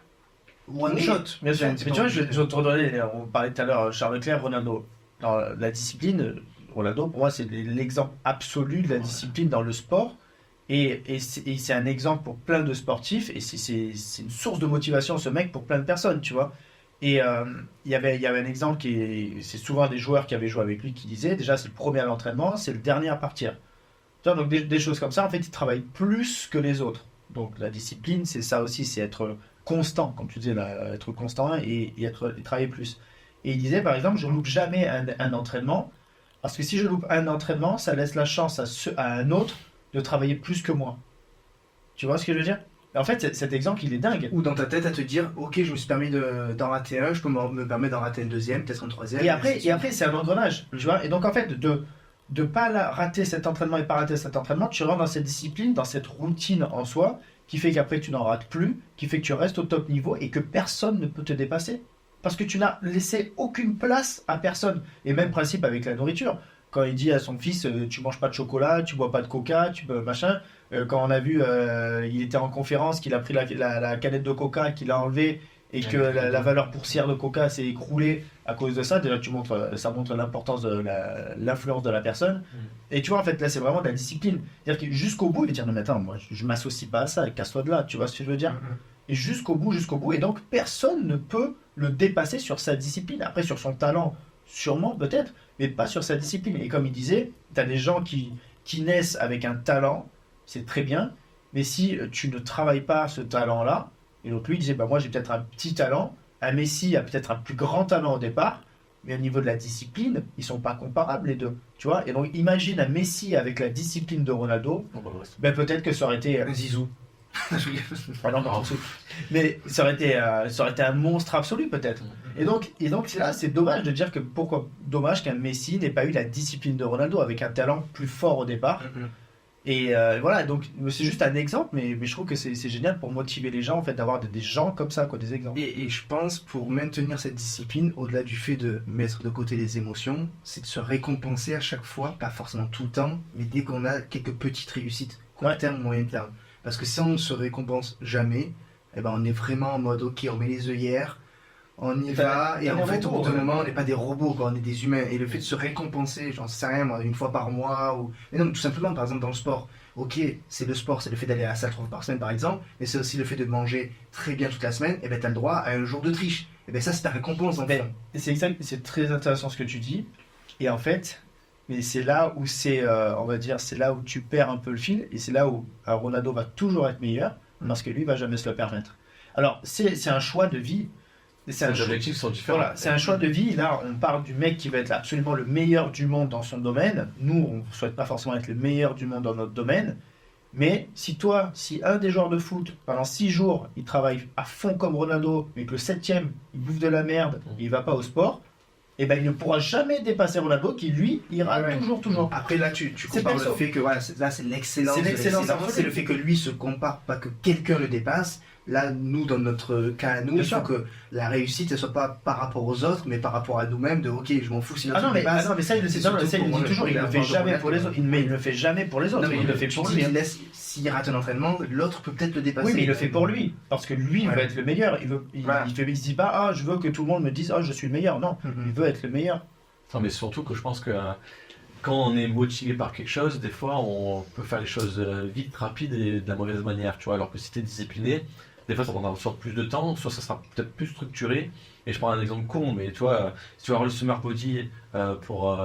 one Oui, shot. Bien sûr. C'est Mais pas tu vois, je obligé. vais te redonner, on parlait tout à l'heure, Charles Leclerc, Ronaldo. Alors, la discipline, Ronaldo, pour moi, c'est l'exemple absolu de la discipline dans le sport. Et c'est un exemple pour plein de sportifs. Et c'est une source de motivation, ce mec, pour plein de personnes, tu vois. Et il y avait un exemple c'est souvent des joueurs qui avaient joué avec lui qui disaient, déjà, c'est le premier à l'entraînement, c'est le dernier à partir. Tu vois, donc des choses comme ça, en fait, ils travaillent plus que les autres. Donc la discipline, c'est ça aussi, c'est être constant, comme tu disais, là, être constant et travailler plus. Et il disait, par exemple, je loupe jamais un entraînement, parce que si je loupe un entraînement, ça laisse la chance à un autre de travailler plus que moi. Tu vois ce que je veux dire? En fait, cet exemple, il est dingue. Ou dans ta tête à te dire, ok, je me suis permis d'en rater un, je peux me permettre d'en rater un deuxième, peut-être un troisième. Et après, c'est un engrenage, tu vois. Et donc, en fait, de pas rater cet entraînement et pas rater cet entraînement, tu rentres dans cette discipline, dans cette routine en soi, qui fait qu'après, tu n'en rates plus, qui fait que tu restes au top niveau et que personne ne peut te dépasser. Parce que tu n'as laissé aucune place à personne. Et même principe avec la nourriture. Quand il dit à son fils, tu manges pas de chocolat, tu bois pas de coca, tu peux machin. Quand on a vu, il était en conférence, qu'il a pris la canette de coca, qu'il a enlevée et que la valeur boursière de coca s'est écroulée à cause de ça. Déjà, ça montre l'importance de l'influence de la personne. Et tu vois, en fait, là, c'est vraiment de la discipline. C'est-à-dire que jusqu'au bout, il va dire, non, mais attends, moi, je m'associe pas à ça, casse-toi de là. Tu vois ce que je veux dire? Et jusqu'au bout. Et donc, personne ne peut le dépasser sur sa discipline. Après, sur son talent, sûrement, peut-être, mais pas sur sa discipline. Et comme il disait, tu as des gens qui naissent avec un talent, c'est très bien, mais si tu ne travailles pas ce talent-là, et donc lui il disait, bah moi j'ai peut-être un petit talent, un Messi a peut-être un plus grand talent au départ, mais au niveau de la discipline, ils sont pas comparables les deux, tu vois. Et donc imagine un Messi avec la discipline de Ronaldo, ben peut-être que ça aurait été Zizou. pardon, en dessous. Mais ça aurait été un monstre absolu peut-être. Et donc là, c'est dommage de dire que pourquoi dommage qu'un Messi n'ait pas eu la discipline de Ronaldo avec un talent plus fort au départ. Et voilà, donc c'est juste un exemple, mais je trouve que c'est génial pour motiver les gens en fait d'avoir des gens comme ça, quoi, des exemples. Et je pense pour maintenir cette discipline, au-delà du fait de mettre de côté les émotions, c'est de se récompenser à chaque fois, pas forcément tout le temps, mais dès qu'on a quelques petites réussites, court terme, moyen terme. Parce que si on ne se récompense jamais, eh ben on est vraiment en mode ok, on met les œillères, on y Et va, et t'as en des fait, au robots, bout d'un ouais. moment, on n'est pas des robots, quoi, on est des humains. Et le fait de se récompenser, j'en sais rien, moi, une fois par mois, ou. Mais non, mais tout simplement, par exemple, dans le sport. Ok, c'est le sport, c'est le fait d'aller à la salle 3 fois par semaine, par exemple, mais c'est aussi le fait de manger très bien toute la semaine, et ben t'as le droit à un jour de triche. Et ben ça, c'est ta récompense, dans le Mais fond. c'est exact, c'est très intéressant ce que tu dis. Et en fait, mais c'est là où on va dire, c'est là où tu perds un peu le fil, et c'est là où Ronaldo va toujours être meilleur, parce que lui va jamais se le permettre. Alors, c'est un choix de vie. C'est un Les choix. objectifs sont différents. Voilà, c'est un choix de vie. Là, on parle du mec qui va être absolument le meilleur du monde dans son domaine. Nous, on ne souhaite pas forcément être le meilleur du monde dans notre domaine. Mais si un des joueurs de foot, pendant 6 jours, il travaille à fond comme Ronaldo, mais que le 7e, il bouffe de la merde, il va pas au sport, et ben il ne pourra jamais dépasser Ronaldo qui, lui, ira Ouais. toujours. Après, là, tu C'est compares perso. le fait que, voilà, là, c'est l'excellence. C'est de l'excellence absolue. c'est le fait que lui se compare, pas que quelqu'un le dépasse. Là, nous, dans notre cas à nous, Bien il faut sûr. que la réussite, elle soit pas par rapport aux autres, mais par rapport à nous-mêmes, de ok, je m'en fous si l'autre Ah non, me mais, dépasse. mais ça, il le C'est sait, non, surtout ça, il pour le moi, dit toujours, il le le fait rapport de jamais Ronaldo. pour les autres. Mais il le fait jamais pour les autres, Non, mais il le fait tu pour dis lui. qu'il laisse, s'il rate un entraînement, l'autre peut peut-être le dépasser. Oui, mais il le fait pour lui, parce que lui, il Ouais. veut être le meilleur. Voilà. Il se dit pas, ah, je veux que tout le monde me dise, ah, je suis le meilleur. Non, il Mhm. veut être le meilleur. Non, mais surtout que je pense que quand on est motivé par quelque chose, des fois on peut faire les choses vite, rapides et de la mauvaise manière, tu vois. Alors que si t'es discipliné, des fois ça prendra soit plus de temps, soit ça sera peut-être plus structuré. Et je prends un exemple con, mais tu vois, si tu vas avoir le Summer Body pour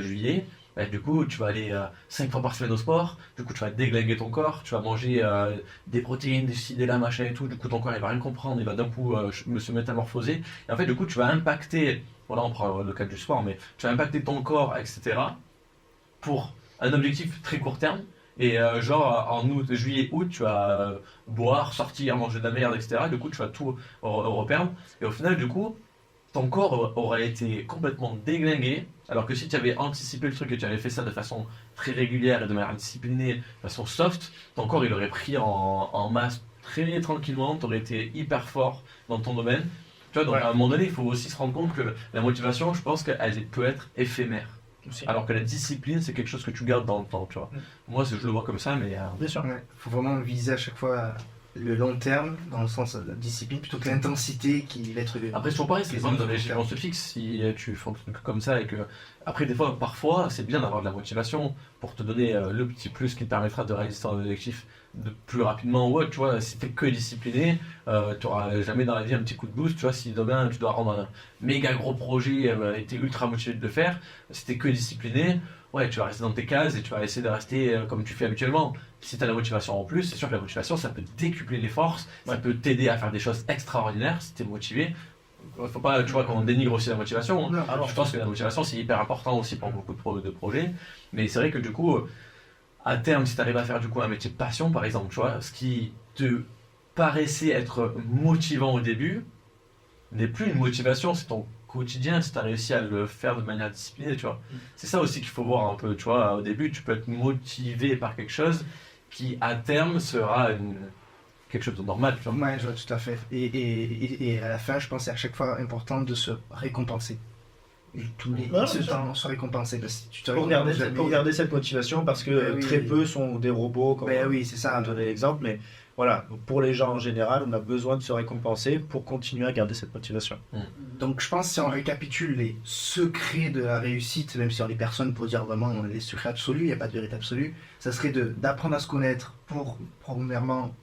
juillet, bah, du coup tu vas aller 5 fois par semaine au sport, du coup tu vas déglinguer ton corps, tu vas manger des protéines, des ci, des là, machin et tout, du coup ton corps il va rien comprendre, il va d'un coup se métamorphoser. Et en fait, du coup tu vas impacter. Voilà, on prend le cas du sport, mais tu vas impacter ton corps, etc. pour un objectif très court terme. Et genre en août, juillet, août, tu vas boire, sortir, manger de la merde, etc. Du coup, tu vas tout reperdre. Et au final, du coup, ton corps aurait été complètement déglingué. Alors que si tu avais anticipé le truc et tu avais fait ça de façon très régulière et de manière disciplinée, de façon soft, ton corps il aurait pris en masse très tranquillement. Tu aurais été hyper fort dans ton domaine. Tu vois, donc Ouais. à un moment donné, il faut aussi se rendre compte que la motivation, je pense qu'elle peut être éphémère. Alors que la discipline, c'est quelque chose que tu gardes dans le temps, tu vois. Moi, je le vois comme ça, mais Bien sûr. Ouais, faut vraiment viser à chaque fois le long terme, dans le sens de la discipline, plutôt que l'intensité qui va être. après, c'est toujours pareil, c'est les comme dans autres les vont on se fixe. Si tu fais un truc comme ça et que. Après, des fois, parfois, c'est bien d'avoir de la motivation pour te donner le petit plus qui te permettra de réaliser ton objectif de plus rapidement. Ouais, tu vois, si t'es que discipliné, tu n'auras jamais dans la vie un petit coup de boost. Tu vois, si demain tu dois rendre un méga gros projet et t'es ultra motivé de le faire, si t'es que discipliné, ouais, tu vas rester dans tes cases et tu vas essayer de rester comme tu fais habituellement. Si tu as la motivation en plus, c'est sûr que la motivation, ça peut décupler les forces, ça peut t'aider à faire des choses extraordinaires si tu es motivé. Faut pas, tu vois, qu'on dénigre aussi la motivation. Hein. Non, Alors, je pense que la motivation, c'est hyper important aussi pour beaucoup de projets. Mais c'est vrai que du coup, à terme, si tu arrives à faire du coup un métier de passion, par exemple, tu vois, ce qui te paraissait être motivant au début n'est plus une motivation, c'est ton quotidien si tu as réussi à le faire de manière disciplinée, tu vois. C'est ça aussi qu'il faut voir un peu, tu vois. Au début, tu peux être motivé par quelque chose qui, à terme, sera quelque chose de normal, tu vois. Ouais, je vois tout à fait. Et à la fin, je pense que c'est à chaque fois important de se récompenser. Et tous les Ouais, ce c'est ça. temps, se récompenser. Parce que si tu te Pour récompenses garder, jamais- pour garder cette motivation, parce que Ben oui. très peu sont des robots, comme Ben oui, c'est ça. on donnait l'exemple, mais voilà, donc pour les gens en général, on a besoin de se récompenser pour continuer à garder cette motivation. Donc je pense que si on récapitule les secrets de la réussite, même si on est personne pour dire vraiment les secrets absolus, il n'y a pas de vérité absolue, ça serait d'apprendre à se connaître pour, premièrement,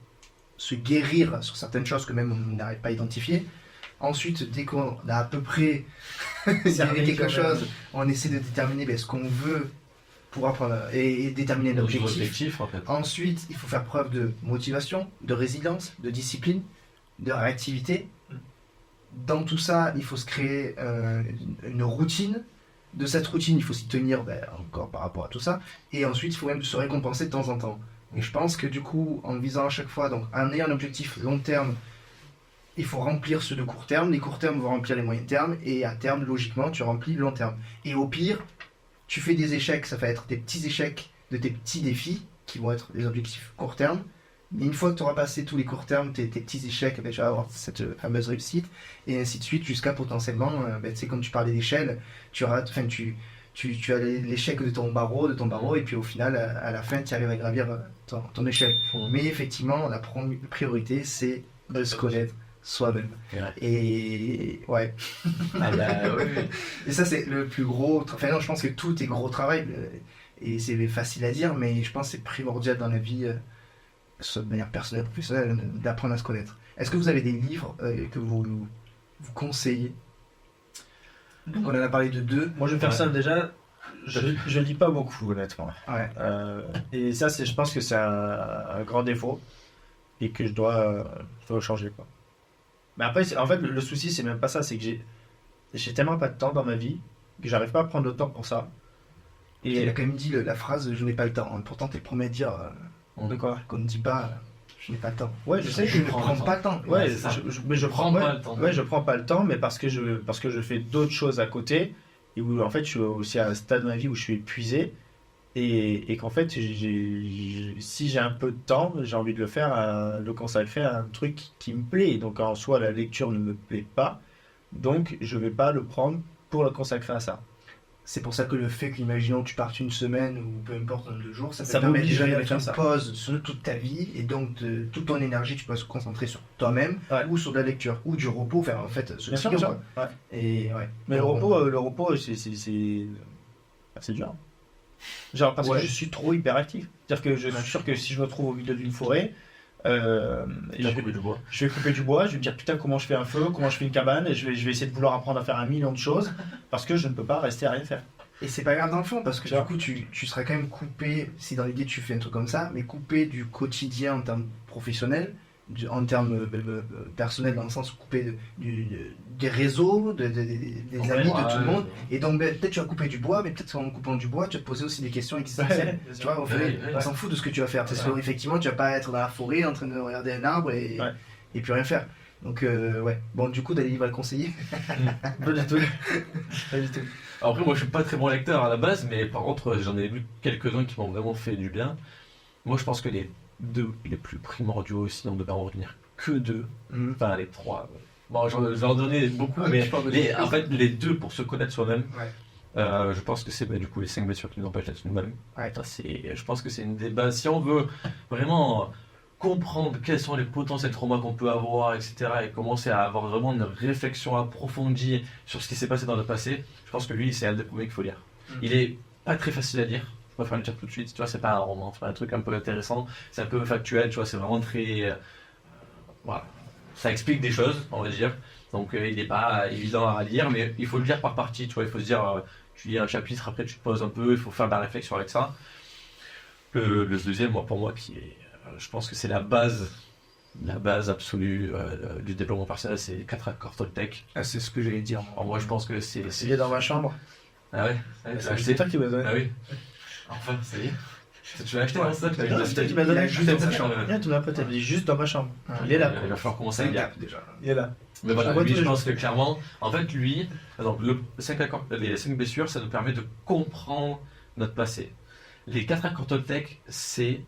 se guérir sur certaines choses que même on n'arrive pas à identifier. Ensuite, dès qu'on a à peu près cerné quelque chose, on essaie de déterminer ce qu'on veut pour apprendre et déterminer un objectif. En fait. Ensuite, il faut faire preuve de motivation, de résilience, de discipline, de réactivité. Dans tout ça, il faut se créer une routine. De cette routine, il faut s'y tenir encore par rapport à tout ça. Et ensuite, il faut même se récompenser de temps en temps. Et je pense que du coup, en visant à chaque fois, donc en ayant un objectif long terme, il faut remplir ceux de court terme. Les courts termes vont remplir les moyens termes. Et à terme, logiquement, tu remplis le long terme. Et au pire, tu fais des échecs, ça va être des petits échecs de tes petits défis qui vont être des objectifs court terme. Mais une fois que tu auras passé tous les courts termes, tes petits échecs, tu vas avoir cette fameuse réussite, et ainsi de suite, jusqu'à potentiellement, c'est comme tu parlais d'échelle, tu as l'échec de ton barreau, et puis au final, à la fin, tu arrives à gravir ton échelle. Mais effectivement, la priorité, c'est de se connaître, soi-même. Ouais. Et ouais. Ah bah, oui. Et ça, c'est le plus gros. Enfin, non, je pense que tout est gros travail. Et c'est facile à dire, mais je pense que c'est primordial dans la vie, que ce soit de manière personnelle, professionnelle, d'apprendre à se connaître. Est-ce que vous avez des livres que vous conseillez? Donc, on en a parlé de 2. Moi, je vais faire ça déjà. Je lis pas beaucoup, honnêtement. Ouais. Et ça, je pense que c'est un grand défaut et que je dois changer, quoi. Mais après, en fait, le souci, c'est même pas ça. C'est que j'ai tellement pas de temps dans ma vie que j'arrive pas à prendre le temps pour ça. Et il a quand même dit la phrase je n'ai pas le temps. Pourtant, t'es le premier à dire De quoi? qu'on ne dit pas je n'ai pas le temps. Ouais, je sais que Je ne prends pas le temps. Ouais, c'est ça. mais je prends Prends ouais, pas le temps. Ouais, je prends pas le temps, mais parce que je fais d'autres choses à côté et où en fait je suis aussi à un stade de ma vie où je suis épuisé et qu'en fait si j'ai un peu de temps, j'ai envie de le consacrer à un truc qui me plaît. Donc en soi la lecture ne me plaît pas, donc je vais pas le prendre pour le consacrer à ça. C'est pour ça que le fait qu'imaginons que tu partes une semaine ou peu importe, 2 jours, ça Ça te permet m'oblige déjà de à mettre faire une ça. pause sur toute ta vie et donc toute ton énergie, tu peux se concentrer sur toi-même Ouais. ou sur de la lecture ou du repos, faire en fait ce Bien sûr, cycle, bien sûr. quoi. Ouais. Et ouais. Mais le repos, c'est dur. Genre parce Ouais. que je suis trop hyperactif. C'est-à-dire que je suis sûr que si je me trouve au milieu d'une forêt, et Il a coupé du bois. je vais couper du bois, je vais me dire putain comment je fais un feu, comment je fais une cabane, et je vais essayer de vouloir apprendre à faire 1 million de choses parce que je ne peux pas rester à rien faire. Et c'est pas grave dans le fond, parce que Tu du vois. coup, tu seras quand même coupé, si dans l'idée tu fais un truc comme ça, mais coupé du quotidien en termes professionnels, en termes personnels, dans le sens coupé des réseaux, des Ouais, amis, de tout le ouais. monde. Et donc, peut-être tu vas couper du bois, mais peut-être qu'en coupant du bois, tu vas te poser aussi des questions existentielles. Ouais, Tu vois, au fait, ouais, on s'en fout de ce que tu vas faire. Parce Ouais. qu'effectivement, tu vas pas être dans la forêt en train de regarder un arbre et puis rien faire. Donc, ouais. Bon, du coup, Dali va le conseiller. Pas du tout. Pas du tout. Alors après, moi je suis pas très bon lecteur à la base, mais par contre, j'en ai lu quelques-uns qui m'ont vraiment fait du bien. Moi je pense que les 2 les plus primordiaux aussi, on ne devait en retenir que 2. Enfin, les 3. Bon, j'en donnais beaucoup, Ouais, mais tu parles de en fait, les 2 pour se connaître soi-même. Ouais. Je pense que c'est du coup les 5 blessures qui nous empêchent d'être nous-mêmes. Ouais. Ça, je pense que c'est une des bases. Si on veut vraiment comprendre quels sont les potentiels traumas qu'on peut avoir, etc., et commencer à avoir vraiment une réflexion approfondie sur ce qui s'est passé dans le passé, je pense que lui, c'est un des premiers qu'il faut lire. Il est pas très facile à lire. Je préfère le dire tout de suite. Tu vois, c'est pas un roman, c'est pas un truc un peu intéressant. C'est un peu factuel. Tu vois, c'est vraiment très. Voilà. Ça explique des choses, on va dire. Donc, il n'est pas évident à lire, mais il faut le lire par partie. Tu vois, il faut se dire, tu lis un chapitre, après tu te poses un peu, il faut faire de la réflexion avec ça. Le deuxième, pour moi, qui est, je pense que c'est la base absolue du développement personnel, c'est les 4 accords Toltec. Ah, c'est ce que j'allais dire. Alors, moi, je pense que c'est. Il est dans ma chambre. Ah ouais, C'est toi qui m'as donné. Ah oui. Enfin, ça y est. Tu l'as acheté, Ouais. hein, ça? Tu l'as Non, acheté? c'est toi qui m'as donné. Il a juste dans sa chambre. chambre. Viens, tu m'as pas dit juste dans ma chambre. Il est là. Il va falloir commencer C'est à un lire. gap déjà. Il est là. Mais voilà, Je vois lui, tous je les pense que clairement, en fait, lui, donc, les 5 blessures, ça nous permet de comprendre notre passé. Les 4 accords Toltec, c'est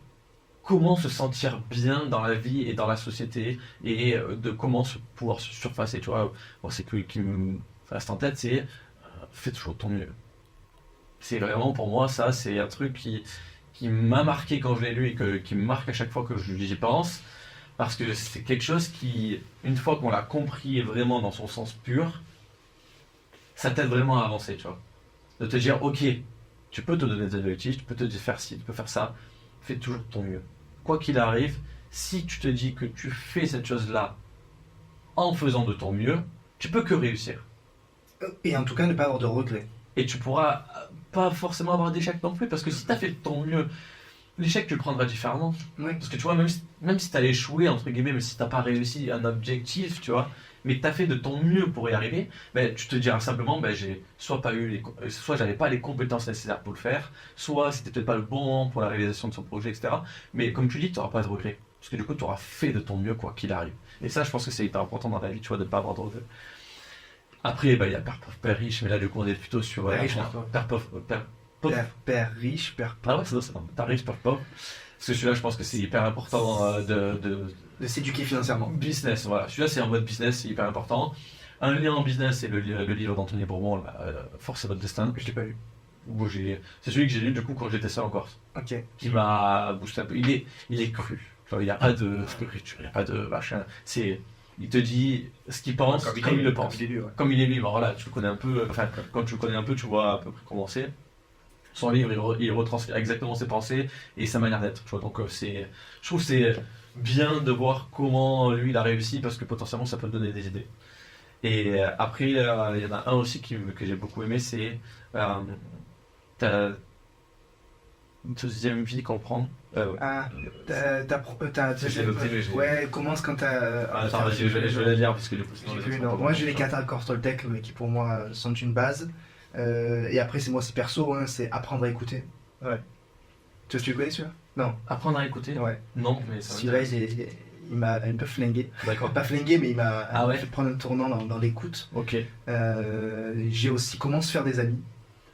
comment se sentir bien dans la vie et dans la société et de comment pouvoir se surpasser. Tu vois, bon, c'est que qui me reste en tête, c'est fais toujours ton mieux. C'est vraiment pour moi, ça, c'est un truc qui m'a marqué quand je l'ai lu et qui me marque à chaque fois que j'y pense. Parce que c'est quelque chose qui, une fois qu'on l'a compris vraiment dans son sens pur, ça t'aide vraiment à avancer, tu vois. De te dire, ok, tu peux te donner des objectifs, tu peux te faire ci, tu peux faire ça, fais toujours ton mieux. Quoi qu'il arrive, si tu te dis que tu fais cette chose-là en faisant de ton mieux, tu peux que réussir. Et en tout cas, ne pas avoir de regrets. Et tu pourras pas forcément avoir d'échec non plus, parce que si tu as fait de ton mieux, l'échec tu le prendras différemment. Ouais. Parce que tu vois, même si tu as échoué, entre guillemets, même si tu n'as pas réussi un objectif, tu vois, mais tu as fait de ton mieux pour y arriver, ben, tu te diras simplement, ben, j'ai soit j'avais pas les compétences nécessaires pour le faire, soit c'était peut-être pas le bon moment pour la réalisation de son projet, etc. Mais comme tu dis, tu n'auras pas de regrets. Parce que du coup, tu auras fait de ton mieux, quoi qu'il arrive. Et ça, je pense que c'est hyper important dans la vie, tu vois, de ne pas avoir de regrets. Après, il y a Père pauvre, Père riche, mais là, du coup, on est plutôt sur Père riche, Père pauvre, Père pauvre. Père riche, père Ah ouais, c'est ça, Père riche, Père pauvre. Parce que celui-là, je pense que c'est hyper important de s'éduquer financièrement. business. Voilà, celui-là, c'est en mode business, c'est hyper important. Un lien en business, c'est le livre d'Anthony Bourbon, là, Force et votre destin. Je l'ai pas lu. C'est celui que j'ai lu, du coup, quand j'étais seul en Corse. Ok. Qui m'a boosté un peu. Il est cru. Tu vois, il n'y a pas de scripture, il n'y a pas de machin. C'est il te dit ce qu'il pense, comme il le pense. Comme il est lui, ouais. Comme il est lui, ben voilà, tu le connais un peu, enfin, quand tu le connais un peu, tu vois à peu près comment c'est. Son livre, il retranscrit exactement ses pensées et sa manière d'être, tu vois. Donc, je trouve que c'est bien de voir comment lui, il a réussi, parce que potentiellement, ça peut te donner des idées. Et après, il y en a un aussi que j'ai beaucoup aimé, c'est ta deuxième vie comprendre. Ouais. Ah, J'ai noté, mais j'ai- ouais, commence quand t'as. Attends, vas-y, je vais la lire parce que du coup, sinon, J'ai les vu, autres non. sont pas Moi bons. j'ai les 4 accords Toltec qui pour moi sont une base. Et après c'est moi c'est perso, hein, c'est apprendre à écouter. Ouais. Tu le connais celui-là? Non. Apprendre à écouter. Ouais. Non, mais ça Celui-là m'intéresse. il m'a un peu flingué. D'accord. Pas flingué mais il m'a Ah ouais. fait prendre un tournant dans l'écoute. Ok. J'ai aussi comment se faire des amis.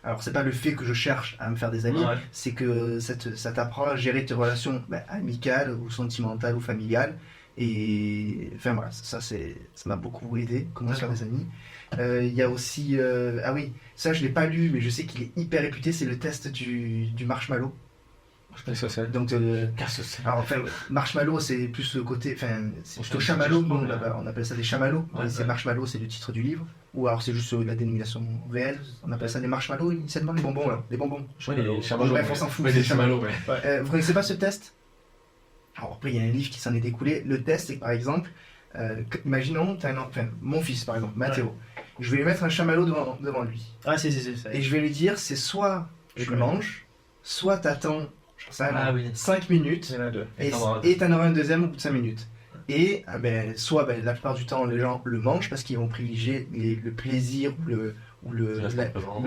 Alors c'est pas le fait que je cherche à me faire des amis, Ouais. c'est que ça t'apprend à gérer tes relations amicales ou sentimentales ou familiales. Et enfin voilà, ça m'a beaucoup aidé, comment se faire des amis. Il y a aussi, ah oui, ça je l'ai pas lu, mais je sais qu'il est hyper réputé, c'est le test du marshmallow. Je sais pas ce que c'est. Donc, Qu'est-ce que c'est? alors enfin, marshmallow c'est plus le côté, enfin c'est plutôt Je chamallow, sais pas, mais- on appelle ça des chamallows, Ouais, mais c'est ouais. marshmallow, c'est le titre du livre, ou alors c'est juste la dénomination réelle, on appelle ça des marshmallows initialement, les bonbons là, les bonbons. Ouais, les chamallows. Bref, on ouais. s'en fout. Ouais, les chamallows, ouais. Vous connaissez pas ce test? Alors après, il y a un livre qui s'en est découlé. Le test, c'est que par exemple, imaginons, t'as enfin, mon fils par exemple, Mathéo. Je vais lui mettre un chamallow devant lui. Ah, c'est ça. Et je vais lui dire, c'est soit tu manges, soit t'attends, j'en sais rien, Ah oui. 5 minutes, Il y en a deux. et t'en auras un deuxième au bout de 5 minutes. Et soit la plupart du temps, les gens le mangent parce qu'ils vont privilégier le plaisir ou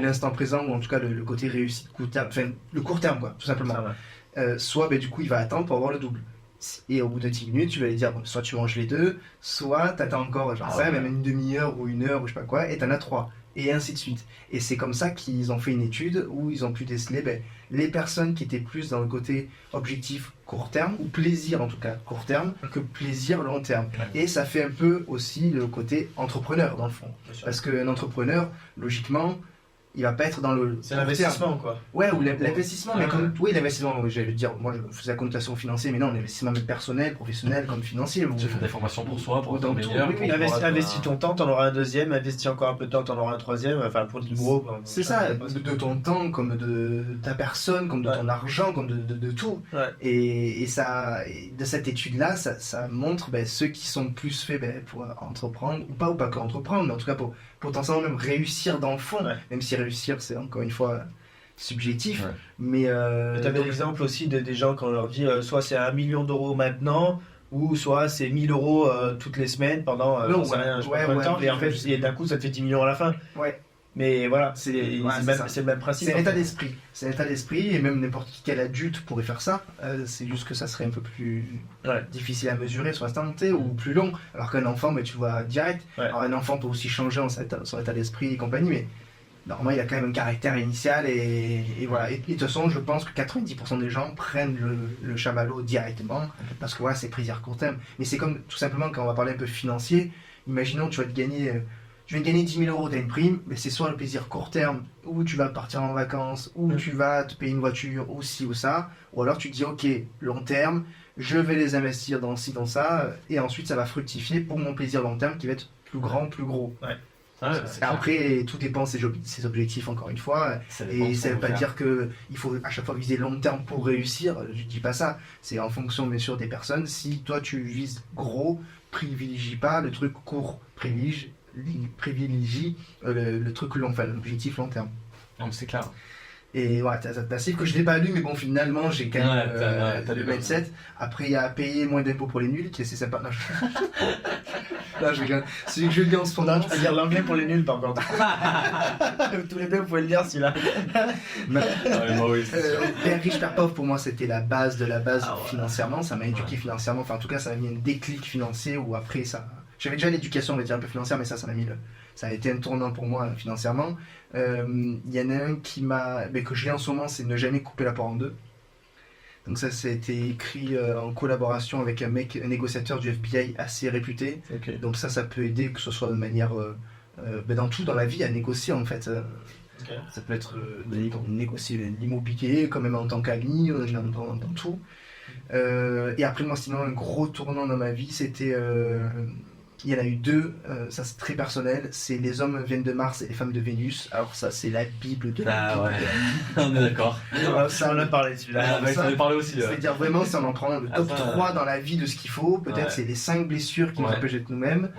l'instant présent, ou en tout cas le côté réussite court terme, enfin le court terme quoi, tout simplement. Ça va. Soit du coup il va attendre pour avoir le double. Et au bout de 10 minutes, tu vas lui dire bon, soit tu manges les deux, soit t'attends encore, genre ça, même une demi-heure ou une heure ou je sais pas quoi, et t'en as 3. Et ainsi de suite. Et c'est comme ça qu'ils ont fait une étude où ils ont pu déceler les personnes qui étaient plus dans le côté objectif court terme, ou plaisir en tout cas court terme, que plaisir long terme. Ouais. Et ça fait un peu aussi le côté entrepreneur dans le fond. Bien sûr. Parce qu'un entrepreneur, logiquement, il va pas être dans le C'est court terme. l'investissement, quoi. Ouais, ou l'investissement, mais Ouais. comme oui, l'investissement, j'allais dire, moi je faisais la connotation financière, mais non, l'investissement même personnel, professionnel, comme financier. Tu fais des formations pour soi, pour Dans être tout, meilleur. oui, oui. pour Investis ton temps, t'en auras un deuxième. Investis encore un peu de temps, t'en auras un troisième. Enfin, pour du gros. C'est ça, de ton temps, comme de ta personne, comme de Ouais. ton argent, comme de tout. Ouais. Et de cette étude-là, ça montre ceux qui sont plus faits pour entreprendre, ou pas que entreprendre, mais en tout cas pour potentiellement même réussir dans le fond, Ouais. même si réussir c'est encore une fois subjectif. Ouais. Mais Tu avais donc, l'exemple aussi des gens quand on leur dit soit c'est 1 million d'euros maintenant, ou soit c'est 1000 euros toutes les semaines pendant Non, j'en sais rien, je sais pas ouais, combien de ouais, temps, et en fait, je sais. et d'un coup ça te fait 10 millions à la fin. ouais. Mais voilà, c'est c'est le même principe. C'est un en état fait. d'esprit. C'est un état d'esprit, et même n'importe quel adulte pourrait faire ça. C'est juste que ça serait un peu plus Ouais. difficile à mesurer sur l'instant T ou plus long. Alors qu'un enfant, tu vois direct. Ouais. Alors un enfant peut aussi changer en son état d'esprit et compagnie, mais normalement il a quand même un caractère initial et voilà. Et de toute façon, je pense que 90% des gens prennent le chamallow directement parce que voilà, c'est plaisir court terme. Mais c'est comme tout simplement quand on va parler un peu financier. Imaginons tu vas te gagner. Tu viens de gagner 10 000 euros, tu as une prime, mais c'est soit le plaisir court terme, où tu vas partir en vacances, ou tu vas te payer une voiture, ou ci ou ça, ou alors tu te dis, ok, long terme, je vais les investir dans ci, dans ça, et ensuite ça va fructifier pour mon plaisir long terme qui va être plus grand, plus gros. Ouais, c'est Et clair. après, tout dépend de ses objectifs, encore une fois, Ça dépend de et ce ça qu'on veut pas veut dire qu'il faut à chaque fois viser long terme pour réussir, je dis pas ça, c'est en fonction bien sûr des personnes. Si toi tu vises gros, privilégie pas le truc court, privilégie le truc long, enfin l'objectif long terme. Non, mais c'est clair. Et voilà, t'as cible que je l'ai pas lu, mais bon, finalement, j'ai quand même Ouais, t'as le lu. mindset. Après, il y a payer moins d'impôts pour les nuls, qui est assez sympa. Non, non, je rigole. Celui que je lis en ce moment, Non, tu peux dire l'anglais pour les nuls par contre. Tous les deux, vous pouvez le dire celui-là. Ouais, moi, oui, c'est sûr. Père riche, père pauvre, pour moi, c'était la base de la base Ah ouais. financièrement. Ça m'a éduqué Ouais. financièrement. Enfin, en tout cas, ça m'a mis un déclic financier où après, ça. J'avais déjà l'éducation, on va dire, un peu financière, mais ça m'a mis ça a été un tournant pour moi financièrement. Il y en a un que je lis en ce moment, c'est Ne jamais couper la poire en deux. Donc ça a été écrit en collaboration avec un négociateur du FBI assez réputé. Ok. Donc ça peut aider, que ce soit de manière dans tout dans la vie, à négocier en fait. Ok. Ça peut être négocier l'immobilier, quand même en tant qu'ami, dans tout. Et après moi sinon un gros tournant dans ma vie, c'était Il y en a eu deux, ça c'est très personnel, c'est Les hommes viennent de Mars et les femmes de Vénus. Alors ça c'est la Bible de la Ah Bible. ouais, on est d'accord. Ça, on en a parlé celui-là. Ah, ouais, ça- j'en ai parlé aussi. C'est-à-dire vraiment, si on en prend le top Ah, ça, 3 dans la vie de ce qu'il faut, peut-être Ouais. c'est les 5 blessures qui nous Ouais. empêchent d'être nous-mêmes.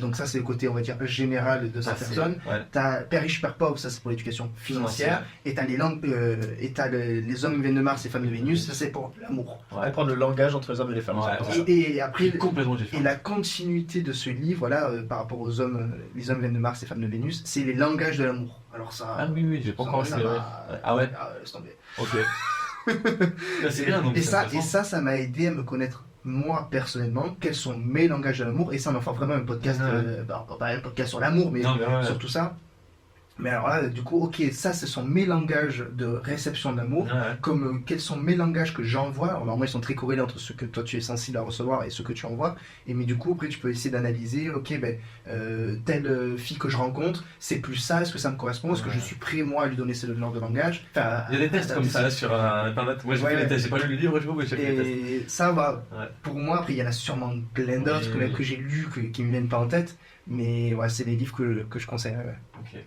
Donc ça c'est le côté, on va dire, général de sa personne. Ouais. T'as Père riche, Père pauvre, ça c'est pour l'éducation financière. Et t'as les hommes viennent de Mars et les femmes de Vénus, ça c'est pour l'amour. On va prendre le langage entre les hommes et les femmes. Ouais, c'est pour ça. Et après, Complètement différent. et la continuité de ce livre, là, par rapport aux hommes, les hommes viennent de Mars et les femmes de Vénus, c'est les langages de l'amour. Alors ça... Ah oui, j'ai pas ça, encore ça essayé. m'a- Ah ouais. laisse tomber. Ok. Là, c'est bien, donc Et c'est ça, intéressant. ça m'a aidé à me connaître moi personnellement, quels sont mes langages de l'amour, et ça on en fera vraiment un podcast, Ouais. pas un podcast sur l'amour, mais Non, mais ouais. sur tout ça. Mais alors là, du coup, ok, ça ce sont mes langages de réception de l'amour, Ouais. comme quels sont mes langages que j'envoie. Alors normalement ils sont très corrélés entre ce que toi tu es sensible à recevoir et ce que tu envoies, et mais du coup après tu peux essayer d'analyser, ok, telle fille que je rencontre, c'est plus ça, est-ce que ça me correspond, est-ce que Ouais. je suis prêt moi à lui donner ce genre de langage. Enfin, Il y a des tests comme ça sur internet. Moi j'ai Ouais, fait ouais. des tests, j'ai pas lu le livre, je vois, mais j'ai fait des tests. Et ça va, Ouais. pour moi, après il y en a sûrement plein d'autres Oui. que j'ai lus, qui me viennent pas en tête, mais ouais, c'est des livres que je conseille. Ouais. Ok.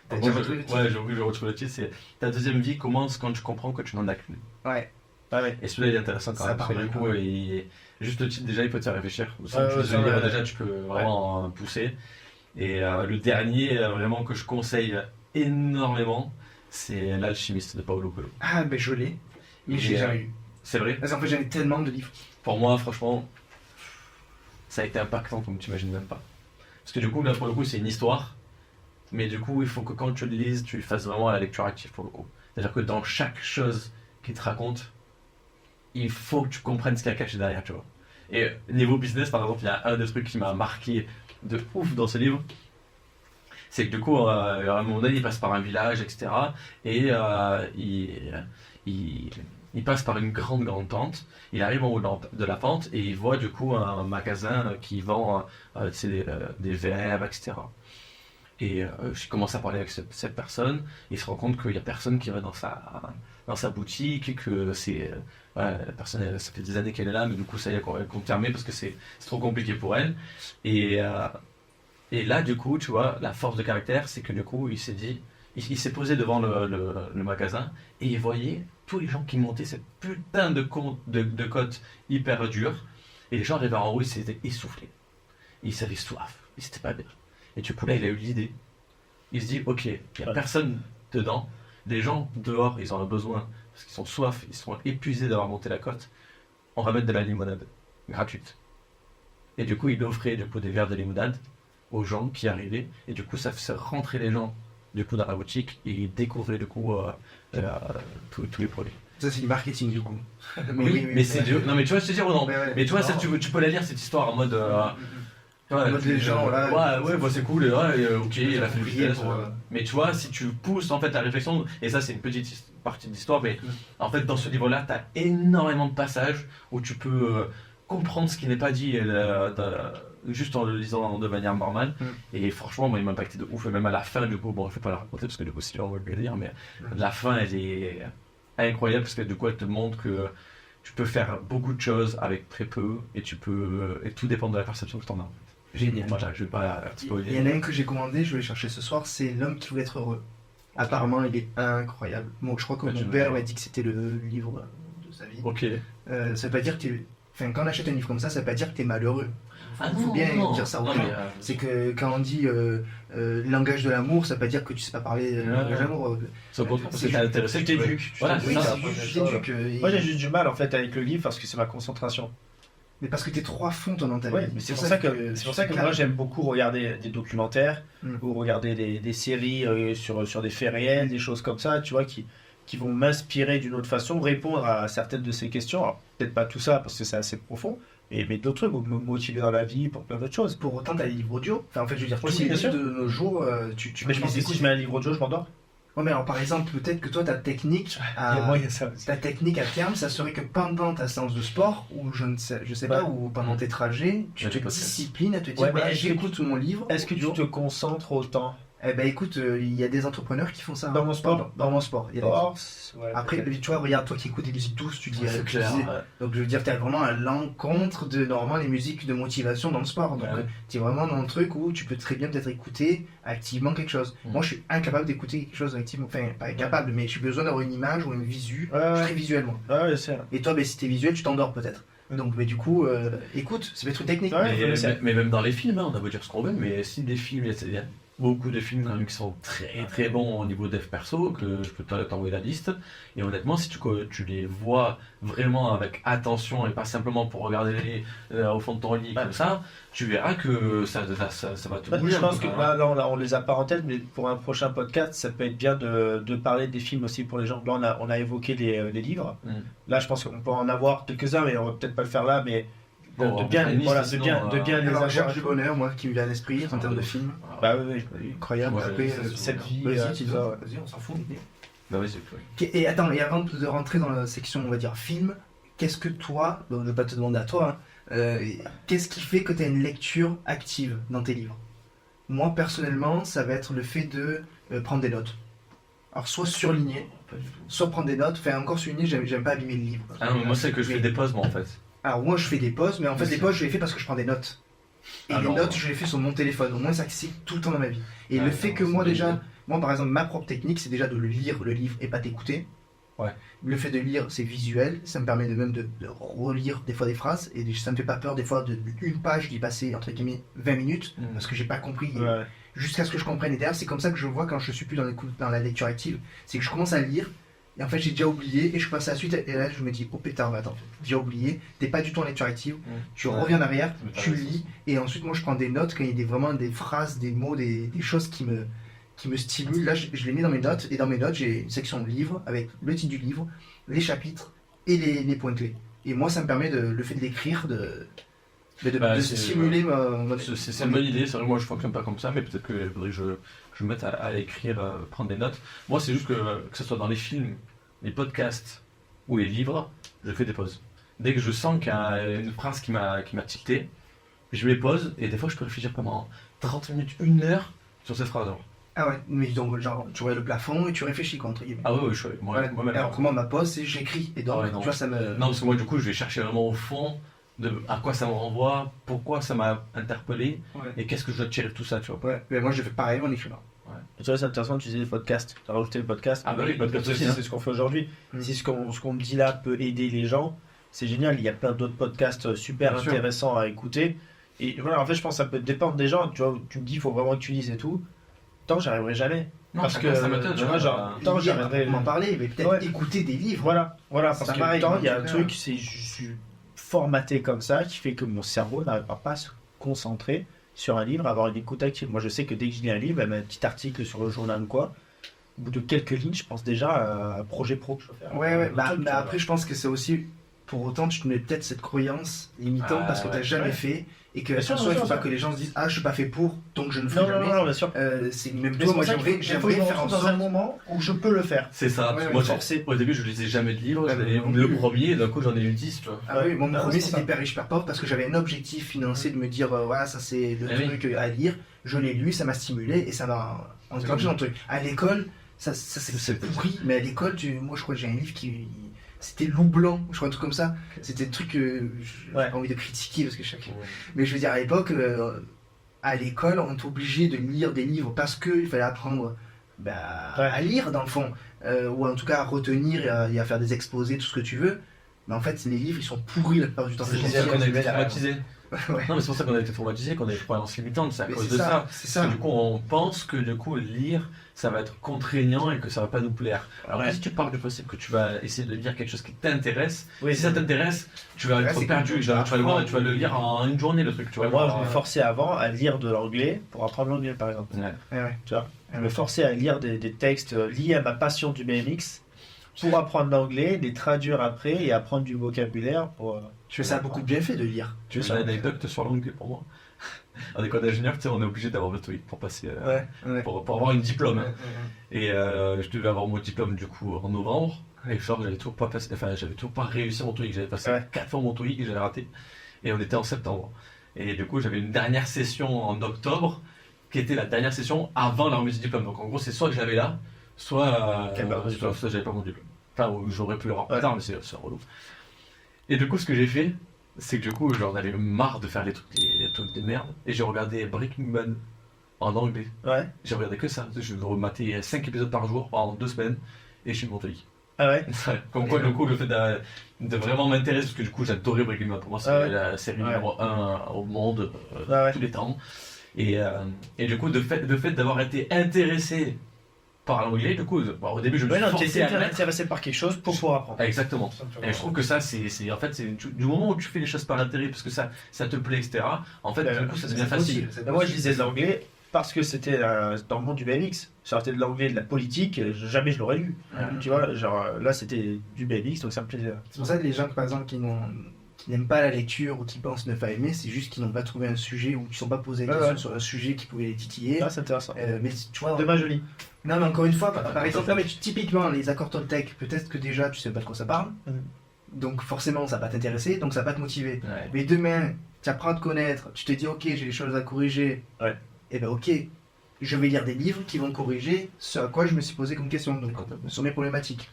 T'as Moi, déjà retrouvé le titre Ouais, j'ai retrouvé le titre, c'est Ta deuxième vie commence quand tu comprends que tu n'en as qu'une. Ouais. Ah ouais. Et celui-là il est intéressant quand Ça même, parce que parle, du coup, juste le titre déjà il peut te faire réfléchir. Sans Ouais, que tu ouais, lises ça, le livre ouais. déjà tu peux vraiment pousser. Et le dernier vraiment que je conseille énormément, c'est L'Alchimiste de Paulo Coelho. Ah, ben je l'ai, mais je l'ai Et, jamais lu. C'est vrai. Parce qu'en fait, j'en ai tellement de livres. Pour moi, franchement, ça a été impactant comme tu imagines même pas. Parce que du coup, là pour le coup, c'est une histoire. Mais du coup, il faut que quand tu le lises, tu fasses vraiment la lecture active pour le coup. C'est-à-dire que dans chaque chose qu'il te raconte, il faut que tu comprennes ce qu'il y a caché derrière, tu vois. Et niveau business, par exemple, il y a un des trucs qui m'a marqué de ouf dans ce livre. C'est que du coup, à un moment donné, il passe par un village, etc. Et il passe par une grande tente. Il arrive en haut de la pente et il voit du coup un magasin qui vend tu sais, des verres, etc. Et je commence à parler avec cette personne, et il se rend compte qu'il n'y a personne qui va dans sa boutique, et que voilà, la personne, ça fait des années qu'elle est là, mais du coup ça y est, elle compte fermer parce que c'est trop compliqué pour elle. Et là, du coup, tu vois, la force de caractère, c'est que du coup, il s'est dit, il s'est posé devant le magasin, et il voyait tous les gens qui montaient cette putain de côte hyper dure, et les gens arrivaient en haut, ils s'étaient essoufflés. Ils avaient soif, ils s'étaient pas bien. Et du coup là il a eu l'idée, il se dit ok, il n'y a personne dedans, les gens dehors ils en ont besoin parce qu'ils sont soif, ils sont épuisés d'avoir monté la côte, on va mettre de la limonade gratuite. Et du coup il offrait du coup des verres de limonade aux gens qui arrivaient, et du coup ça faisait rentrer les gens du coup dans la boutique et ils découvraient du coup tous les produits. Ça, c'est du marketing, du coup. mais c'est dur. Non mais tu vois je te dis non. Ouais. Mais tu vois ça tu peux la lire cette histoire en mode En mode les gens, là, ouais, bah, c'est cool, ok, il a fait le prier business. pour, Mais tu vois, si tu pousses en fait la réflexion, et ça c'est une petite partie de l'histoire, mais en fait dans ce livre-là, tu as énormément de passages où tu peux comprendre ce qui n'est pas dit juste en le lisant de manière normale. Et franchement, moi il m'a impacté de ouf, et même à la fin, du coup, bon, je vais pas la raconter parce que du coup, si on va le lire, mais la fin elle est incroyable parce que du coup, elle te montre que tu peux faire beaucoup de choses avec très peu, et et tout dépend de la perception que tu en as. Génial. Voilà, je vais pas Il spoiler. y en a un que j'ai commandé, je vais le chercher ce soir, c'est L'homme qui voulait être heureux. Apparemment, il est incroyable. Bon, je crois que Ouais, mon tu père me- m'a dit que c'était le livre de sa vie. Ok. Ça veut pas dire que t'es... Enfin, quand on achète un livre comme ça veut pas dire que t'es malheureux. Ah Faut bien dire ça aux non, gens. mais, C'est que quand on dit langage de l'amour, ça veut pas dire que tu sais pas parler langage de l'amour. c'est au contraire, parce que t'es intéressé, t'es éduque. Voilà, c'est Oui, ça. c'est éduque. Moi j'ai juste du mal en fait avec le livre parce que c'est ma concentration. Mais parce que t'es trop à fond dans ta vie. Ouais, mais c'est pour ça que moi j'aime beaucoup regarder des documentaires ou regarder des séries sur des faits réels, des choses comme ça, tu vois, qui vont m'inspirer d'une autre façon, répondre à certaines de ces questions. Alors, peut-être pas tout ça parce que c'est assez profond, mais d'autres trucs, ou me motiver dans la vie pour plein d'autres choses. Pour autant, t'as les livres audio. Enfin, en fait, je veux dire, tous Aussi, les bien livres sûr. de nos jours, tu Mais je pense que si je mets un livre audio, je m'endors. Ouais, mais alors, par exemple, peut-être que toi, ta technique, il y a ça aussi. ta technique à terme, ça serait que pendant ta séance de sport, ou je sais pas, ou pendant tes trajets, tu Ouais, te tu peux disciplines à te dire, Ouais, mais voilà, est-ce que j'écoute mon livre. Est-ce que tu audio. te concentres autant Eh ben écoute, il y a des entrepreneurs qui font ça. Dans mon sport. Dans mon sport. Il y a des- Ouais, Après, peut-être. tu vois, regarde, toi qui écoutes des musiques douces, tu dis. C'est tu clair. disais- Ouais. Donc je veux dire, t'es vraiment à l'encontre de normalement les musiques de motivation dans le sport. Donc Ouais. t'es vraiment dans le truc où tu peux très bien peut-être écouter activement quelque chose. Mm. Moi je suis incapable d'écouter quelque chose activement. Enfin, pas incapable, mais j'ai besoin d'avoir une image ou une visu. Ouais, Je suis ouais. très visuel moi. Ouais, c'est Et toi, ben, si t'es visuel, tu t'endors peut-être. Donc du coup, écoute, ça peut être une technique. Ouais. Mais même dans les films, hein, on a beau dire ce qu'on veut, mais si des films, il y a beaucoup de films quand même qui sont très très bons au niveau dev perso, que je peux t'envoyer la liste. Et honnêtement, si tu les vois vraiment avec attention et pas simplement pour regarder au fond de ton lit comme ça, tu verras que ça va te bouger. Je pense un que peu, là, on les a pas en tête, mais pour un prochain podcast, ça peut être bien de parler des films aussi pour les gens. Là, on a évoqué les livres. Mm. Là, je pense qu'on peut en avoir quelques-uns, mais on va peut-être pas le faire là. Mais Bon, de on bien, fera une voilà, liste, de sinon, bien les Alors, avoir. Georges du Bonheur, moi, qui me vient à l'esprit en termes de film. Bah oui, oui. Incroyable. Ouais, Après, c'est sûr. Cette vie, vas-y, tout dis-le. ça, ouais. Vas-y, on s'en fout. Bah oui, c'est cool. Et attends, et avant de rentrer dans la section, on va dire film, qu'est-ce que toi, bon, je vais pas te demander à toi, hein, qu'est-ce qui fait que tu as une lecture active dans tes livres? Moi, personnellement, ça va être le fait de prendre des notes. Alors, soit surligner, Pas du tout. soit prendre des notes. Enfin, encore surligner, j'aime pas abîmer le livre. Ah non, moi c'est que je fais des pauses, moi en fait. Alors, moi, je fais des pauses, mais en fait, Oui, les c'est- pauses, je les fais parce que je prends des notes. Et Ah les non. notes, je les fais sur mon téléphone. Au moins, c'est accessible tout le temps dans ma vie. Et Ah le non, fait que c'est moi, une bonne déjà, idée. moi, par exemple, ma propre technique, c'est déjà de le lire, le livre, et pas d'écouter. Ouais. Le fait de lire, c'est visuel. Ça me permet de relire des fois des phrases. Et ça me fait pas peur, des fois, d'une page d'y passer, entre guillemets, 20 minutes, Mm. parce que j'ai pas compris. Ouais. Jusqu'à ce que je comprenne. Et derrière, c'est comme ça que je vois quand je suis plus dans la lecture active. C'est que je commence à lire. Et en fait, j'ai déjà oublié. Et je passe à la suite. Et là, je me dis, oh pétard, attends, j'ai oublié. T'es pas du tout en lecture active. Tu Ouais. reviens en arrière, Mais t'as tu raison. lis, et ensuite moi je prends des notes quand il y a vraiment des phrases, des mots, des choses qui me stimulent. Là je les mets dans mes notes, et dans mes notes j'ai une section livre avec le titre du livre, les chapitres et les points clés. Et moi ça me permet le fait de l'écrire, de Bah, de c'est- stimuler ma. C'est une bonne idée, c'est vrai que moi je fonctionne pas comme ça, mais peut-être que faudrait que je me mette à écrire, prendre des notes. Moi c'est juste que ce soit dans les films, les podcasts ou les livres, je fais des pauses. Dès que je sens qu'il y a une phrase qui m'a tilté, je les pose et des fois je peux réfléchir pendant 30 minutes, 1 heure sur cette phrase. Ah ouais, mais donc genre tu regardes le plafond et tu réfléchis quoi entre guillemets. Ah ouais, moi, Ouais. moi-même. Alors comment ma pause c'est j'écris et donc Ah ouais, non. tu vois ça me. Non, parce que moi du coup je vais chercher vraiment au fond de à quoi ça me renvoie, pourquoi ça m'a interpellé Ouais. et qu'est-ce que je dois tirer de tout ça, tu vois. Ouais, mais moi je fais pareil en écrivant. Tu vois, c'est intéressant d'utiliser les podcasts. Tu as rajouté le podcast. Ah bah oui, le podcast aussi, hein. C'est ce qu'on fait aujourd'hui. Mm. Si ce qu'on dit là peut aider les gens, c'est génial. Il y a plein d'autres podcasts super Bien sûr. intéressants à écouter. Et voilà, en fait, je pense que ça peut dépendre des gens. Tu vois, tu me dis, il faut vraiment que tu lises et tout. Tant, j'arriverai jamais. Non, Parce chacun que, sa méthode, tu vois, genre, tant, Lire, j'arriverai. m'en parler, mais peut-être Ouais. écouter des livres. Voilà, C'est parce pas que pareil, tant, il y a un donc, truc, c'est je suis formaté comme ça qui fait que mon cerveau n'arrivera pas à se concentrer sur un livre, à avoir une écoute active. Moi, je sais que dès que je lis un livre, un petit article sur le journal ou quoi, au bout de quelques lignes, je pense déjà à un projet pro que je veux faire. Ouais, Un bah, truc, bah, après, je pense que c'est aussi. Pour autant, tu te mets peut-être cette croyance limitante Ah, parce que tu n'as ouais. jamais Ouais. fait et que Bien sûr, attention, il bien faut sûr, pas que les gens se disent ah je suis pas fait pour donc je ne le ferai non, jamais. non, non, bien sûr. C'est même Mais toi, c'est moi pour ça qu'il faut que j'aimerais je me faire en retrouve dans un sorte. moment où je peux le faire. C'est ça, Ouais, moi mais j'ai- au début je lisais jamais de livres, Ouais, j'avais mais non le plus. premier et d'un coup j'en ai eu 10, tu vois. Ah oui, mon Ah, premier c'est c'était ça. Père riche Père pauvre parce que j'avais un objectif financier de me dire voilà ça c'est le Eh oui. truc à lire. Je l'ai lu, ça m'a stimulé et ça m'a enclenché dans le truc. À l'école, ça c'est pourri, mais à l'école, moi je crois que j'ai un livre qui. C'était Loup Blanc, je crois, un truc comme ça. C'était le truc que j'ai Ouais. pas envie de critiquer parce que chaque. Mais je veux dire, à l'époque, à l'école, on est obligé de lire des livres parce qu'il fallait apprendre bah, Ouais. à lire, dans le fond. Ou en tout cas à retenir et à faire des exposés, tout ce que tu veux. Mais en fait, les livres, ils sont pourris la plupart du temps. C'est pour C'est ça qu'on a été génial. traumatisé. Ouais. Non mais c'est pour ça qu'on a été traumatisé, qu'on a des croyances limitantes, c'est à Mais cause c'est de ça. c'est Parce ça. que du coup on pense que du coup lire ça va être contraignant et que ça va pas nous plaire. Alors Ouais. si tu pars du possible que tu vas essayer de lire quelque chose qui t'intéresse, Oui, si ça t'intéresse, tu vas Ouais, être c'est perdu, cool. tu vas le voir et tu vas le lire en une journée le truc, tu vois. Moi, je me forçais avant à lire de l'anglais pour apprendre l'anglais, par exemple. Ouais. Ouais. Tu vois, je me forçais à lire des textes liés à ma passion du BMX pour apprendre l'anglais, les traduire après et apprendre du vocabulaire pour. Je fais ça a beaucoup de bienfaits de lire. Tu veux une anecdote sur l'anglais pour moi? En école d'ingénieur, tu sais, on est obligé d'avoir le TOEIC pour passer, Ouais. pour avoir une diplôme. Hein. Et je devais avoir mon diplôme du coup en novembre. Et genre, j'avais toujours pas passé, enfin, j'avais toujours pas réussi mon TOEIC. J'avais passé Ouais. 4 fois mon TOEIC et j'avais raté. Et on était en septembre. Et du coup, j'avais une dernière session en octobre. qui était la dernière session avant la remise du diplôme. Donc en gros, c'est soit que j'avais là, soit j'avais pas mon diplôme. Enfin, j'aurais pu le avoir plus tard, mais c'est relou. Et du coup, ce que j'ai fait, c'est que du coup, j'en avais marre de faire les trucs de merde, et j'ai regardé Breaking Bad en anglais. Ouais. J'ai regardé que ça. Je rematais 5 épisodes par jour pendant 2 semaines, et je suis monté. Ah ouais. Comme quoi, du coup, le fait de vraiment m'intéresser, parce que du coup, j'adorais Breaking Bad. Pour moi, c'est la série numéro 1 au monde, tous les temps. Et du coup, le fait d'avoir été intéressé par l'anglais, du coup, au début, je me suis forcé à le mettre. Intéressé par quelque chose pour pouvoir apprendre. Exactement. Et je trouve que ça, c'est en fait, du moment où tu fais les choses par intérêt, parce que ça te plaît, etc., en fait, du coup, ça devient facile. Moi, je lisais de l'anglais parce que c'était dans le monde du BMX. Ça aurait été de l'anglais, de la politique, jamais je l'aurais lu. Tu vois, genre là, c'était du BMX, donc ça me plaisait. C'est pour ça que les gens, par exemple, qui n'aiment pas la lecture ou qui pensent ne pas aimer, c'est juste qu'ils n'ont pas trouvé un sujet ou qu'ils ne sont pas posés des questions sur un sujet qui pouvait les titiller. Ah, c'est intéressant. Mais tu vois, Demain, joli. non, mais encore une fois, par exemple, typiquement les accords Toltec, peut-être que déjà tu sais pas de quoi ça parle, donc forcément ça va pas t'intéresser, donc ça va pas te motiver. Ouais. Mais demain, tu apprends à te connaître, tu te dis ok, j'ai des choses à corriger, et ben ok, je vais lire des livres qui vont corriger ce à quoi je me suis posé comme question, donc sur mes problématiques.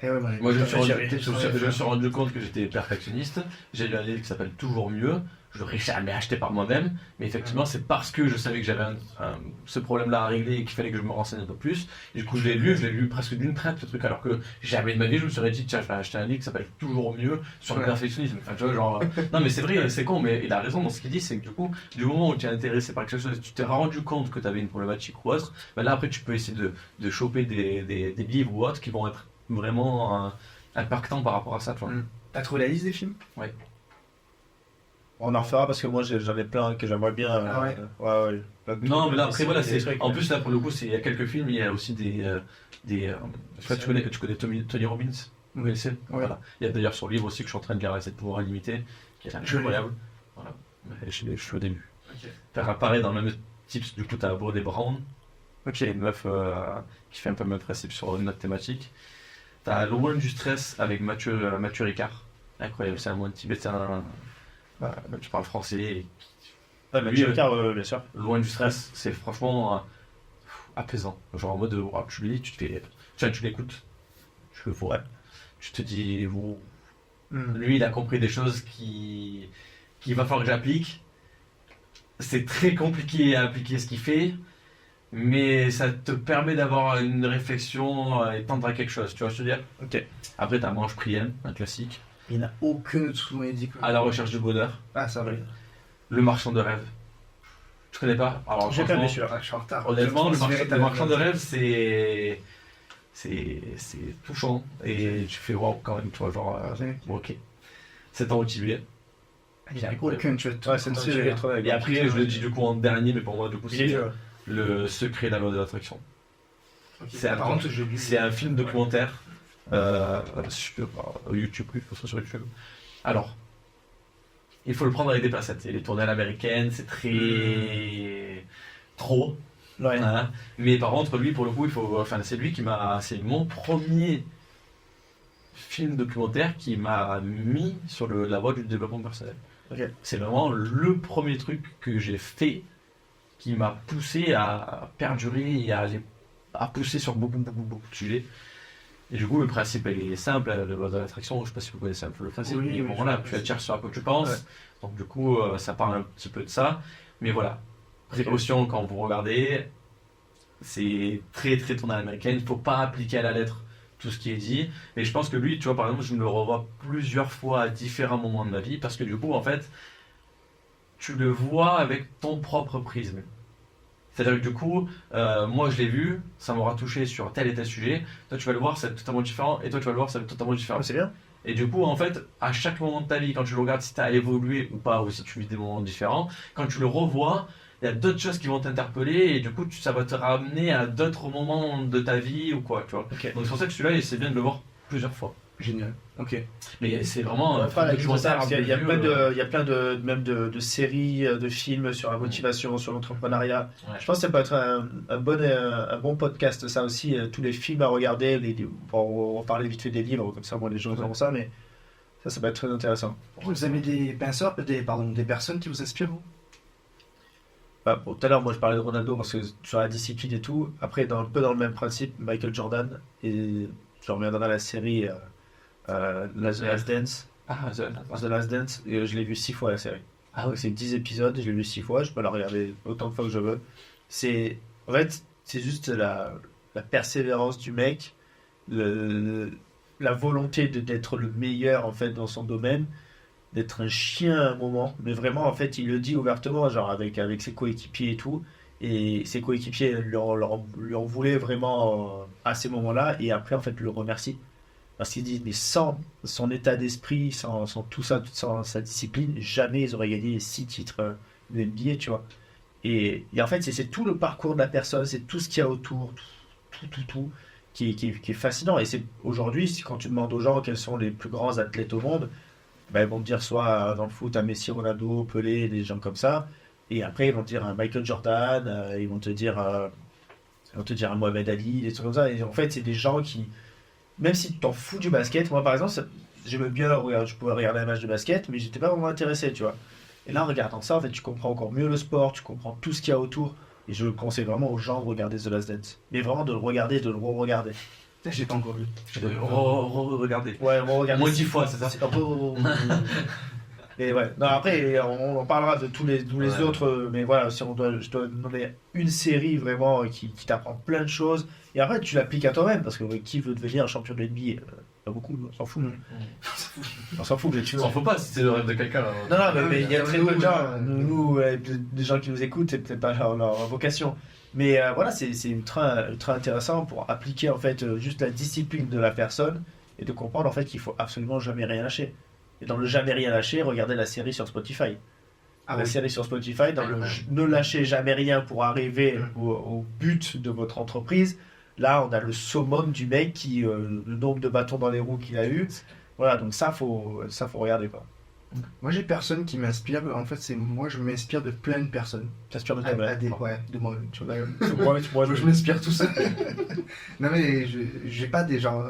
Et ouais, moi, je me suis rendu compte que j'étais perfectionniste. J'ai lu un livre qui s'appelle Toujours mieux. Je l'aurais jamais acheté par moi-même, mais effectivement, c'est parce que je savais que j'avais ce problème-là à régler et qu'il fallait que je me renseigne un peu plus. Et du coup, je l'ai lu presque d'une traite, ce truc, alors que jamais de ma vie, je me serais dit, tiens, je vais acheter un livre qui s'appelle Toujours mieux sur le perfectionnisme. Enfin, tu vois, genre, non, mais c'est vrai, c'est con, mais il a raison dans ce qu'il dit, c'est que du coup, du moment où tu es intéressé par quelque chose, tu t'es rendu compte que tu avais une problématique ou autre, ben là, après, tu peux essayer de choper des livres ou autres qui vont être vraiment impactants par rapport à ça, tu vois. T'as trouvé la liste des films? Ouais. On en refera parce que moi j'en ai plein que j'aimerais bien. Ouais. Non, mais là, après, voilà, en plus, là, pour le coup, il y a quelques films, il y a aussi des. Je sais pas, tu connais Tony Robbins? Oui, c'est. Voilà. Il y a d'ailleurs son livre aussi que je suis en train de lire, Recette de pouvoir illimité, qui est incroyable. Voilà. Je suis au début. Faire apparaître dans le même type, du coup, t'as Brené Brown, qui est une meuf qui fait un peu le même principe sur notre thématique. T'as Loin du stress avec Mathieu Ricard. Incroyable, c'est un moine tibétain. Tu parles français. Mathieu Ricard, bien sûr. Loin du stress, c'est franchement apaisant. Genre en mode, tu le lis, tu l'écoutes, tu le vois, tu te dis, lui il a compris des choses qu'il va falloir que j'applique. C'est très compliqué à appliquer ce qu'il fait, mais ça te permet d'avoir une réflexion et tendre à quelque chose, tu vois ce que je veux dire? Ok. Après, t'as Mange Prien, un classique. Il n'y en a aucun sous dit À la recherche du bonheur. Ah, ça va. Le marchand de rêve. Tu connais pas? Alors, j'ai pas bien sûr. Je suis en retard. Honnêtement, le marchand de rêve, c'est touchant. Et tu fais wow quand même, toi, genre, ok. C'est temps motivé. Il y a aucun, tu vois, c'est trop. Et après, je le dis du coup en dernier, mais pour moi, du coup, c'est Le secret de la loi de l'attraction. C'est un film documentaire. Sur YouTube, sur YouTube. Alors, il faut le prendre avec des pincettes. Il est tourné à l'américaine, c'est très trop. Ouais. Hein. Mais par contre, lui, pour le coup, c'est mon premier film documentaire qui m'a mis sur la voie du développement personnel. Okay. C'est vraiment le premier truc que j'ai fait qui m'a poussé à perdurer et à pousser sur beaucoup de sujets. Et du coup, le principe il est simple, la loi de l'attraction, je ne sais pas si vous connaissez un peu le principe, mais bon, voilà, tu attires sur à quoi tu penses, donc du coup, ça parle un petit peu de ça, mais voilà, précaution quand vous regardez, c'est très très tourné à l'américaine, il ne faut pas appliquer à la lettre tout ce qui est dit, et je pense que lui, tu vois, par exemple, je me le revois plusieurs fois à différents moments de ma vie, parce que du coup, en fait, tu le vois avec ton propre prisme. C'est-à-dire que du coup, moi je l'ai vu, ça m'aura touché sur tel et tel sujet, toi tu vas le voir, c'est totalement différent, et toi tu vas le voir, c'est totalement différent. C'est bien. Et du coup, en fait, à chaque moment de ta vie, quand tu le regardes, si tu as évolué ou pas, ou si tu vis des moments différents, quand tu le revois, il y a d'autres choses qui vont t'interpeller, et du coup, ça va te ramener à d'autres moments de ta vie ou quoi, tu vois. Okay. Donc c'est pour ça que celui-là, c'est bien de le voir plusieurs fois. Génial. Ok. Mais c'est vraiment un documentaire. Il y a plein de séries, de films sur la motivation, sur l'entrepreneuriat. Ouais. Je pense que ça peut être un bon podcast, ça aussi. Tous les films à regarder, on va parler vite fait des livres, comme ça, moi les gens font ça, mais ça peut être très intéressant. Vous avez des personnes qui vous inspirent, vous? Bah, bon, tout à l'heure, moi je parlais de Ronaldo parce que sur la discipline et tout. Après, un peu dans le même principe, Michael Jordan. Et je reviendrai dans la série The Last Dance. Ah, The Last Dance, et je l'ai vu 6 fois la série. ah oui. C'est 10 épisodes, je l'ai vu 6 fois, je peux la regarder autant de fois que je veux. En fait, c'est juste la persévérance du mec, la volonté d'être le meilleur en fait dans son domaine, d'être un chien à un moment, mais vraiment en fait il le dit ouvertement, genre avec ses coéquipiers et tout, et ses coéquipiers lui en voulaient vraiment à ces moments-là, et après en fait le remercie. Parce qu'il dit, mais sans son état d'esprit, sans tout ça, sans sa discipline, jamais ils auraient gagné les 6 titres de NBA, tu vois. Et en fait, c'est tout le parcours de la personne, c'est tout ce qu'il y a autour, tout, qui est fascinant. Et c'est aujourd'hui, quand tu demandes aux gens quels sont les plus grands athlètes au monde, ben, ils vont te dire soit dans le foot, un Messi, Ronaldo, Pelé, des gens comme ça. Et après, ils vont te dire un Michael Jordan, ils vont te dire un Mohamed Ali, des trucs comme ça. Et en fait, c'est des gens qui, même si tu t'en fous du basket, moi par exemple, j'aimais bien regarder, je pouvais regarder un match de basket, mais j'étais pas vraiment intéressé, tu vois. Et là, en regardant ça, en fait, tu comprends encore mieux le sport, tu comprends tout ce qu'il y a autour. Et je le conseille vraiment aux gens de regarder The Last Dance. Mais vraiment de le regarder, de le re-regarder. J'ai pas encore vu. Regardez. Ouais, re-regarder. Moins 10 fois, c'est ça. C'est un peu... Et ouais, non, après, on en parlera de tous les Ouais. autres, mais voilà, si je dois donner une série vraiment qui t'apprend plein de choses, et après tu l'appliques à toi-même, parce que qui veut devenir un champion de NBA? Pas beaucoup, on s'en fout. On s'en fout, mais tu Tu vois. s'en faut pas si c'est le rêve de quelqu'un. Non, mais il y a très peu de gens, nous, des gens qui nous écoutent, c'est peut-être pas leur vocation. Mais voilà, c'est ultra intéressant pour appliquer en fait juste la discipline de la personne et de comprendre en fait qu'il faut absolument jamais rien lâcher. Et dans le jamais rien lâcher, regardez la série sur Spotify. Ah La oui. série sur Spotify, dans le ne lâchez jamais rien pour arriver au but de votre entreprise. Là, on a le summum du mec qui, le nombre de bâtons dans les roues qu'il a eu. Voilà, donc ça faut regarder quoi. Moi, j'ai personne qui m'inspire. En fait, c'est moi, je m'inspire de plein de personnes. T'inspires de À toi-même. ouais, de moi. Tu vois, Moi, je m'inspire tout seul. Non, mais j'ai pas des gens.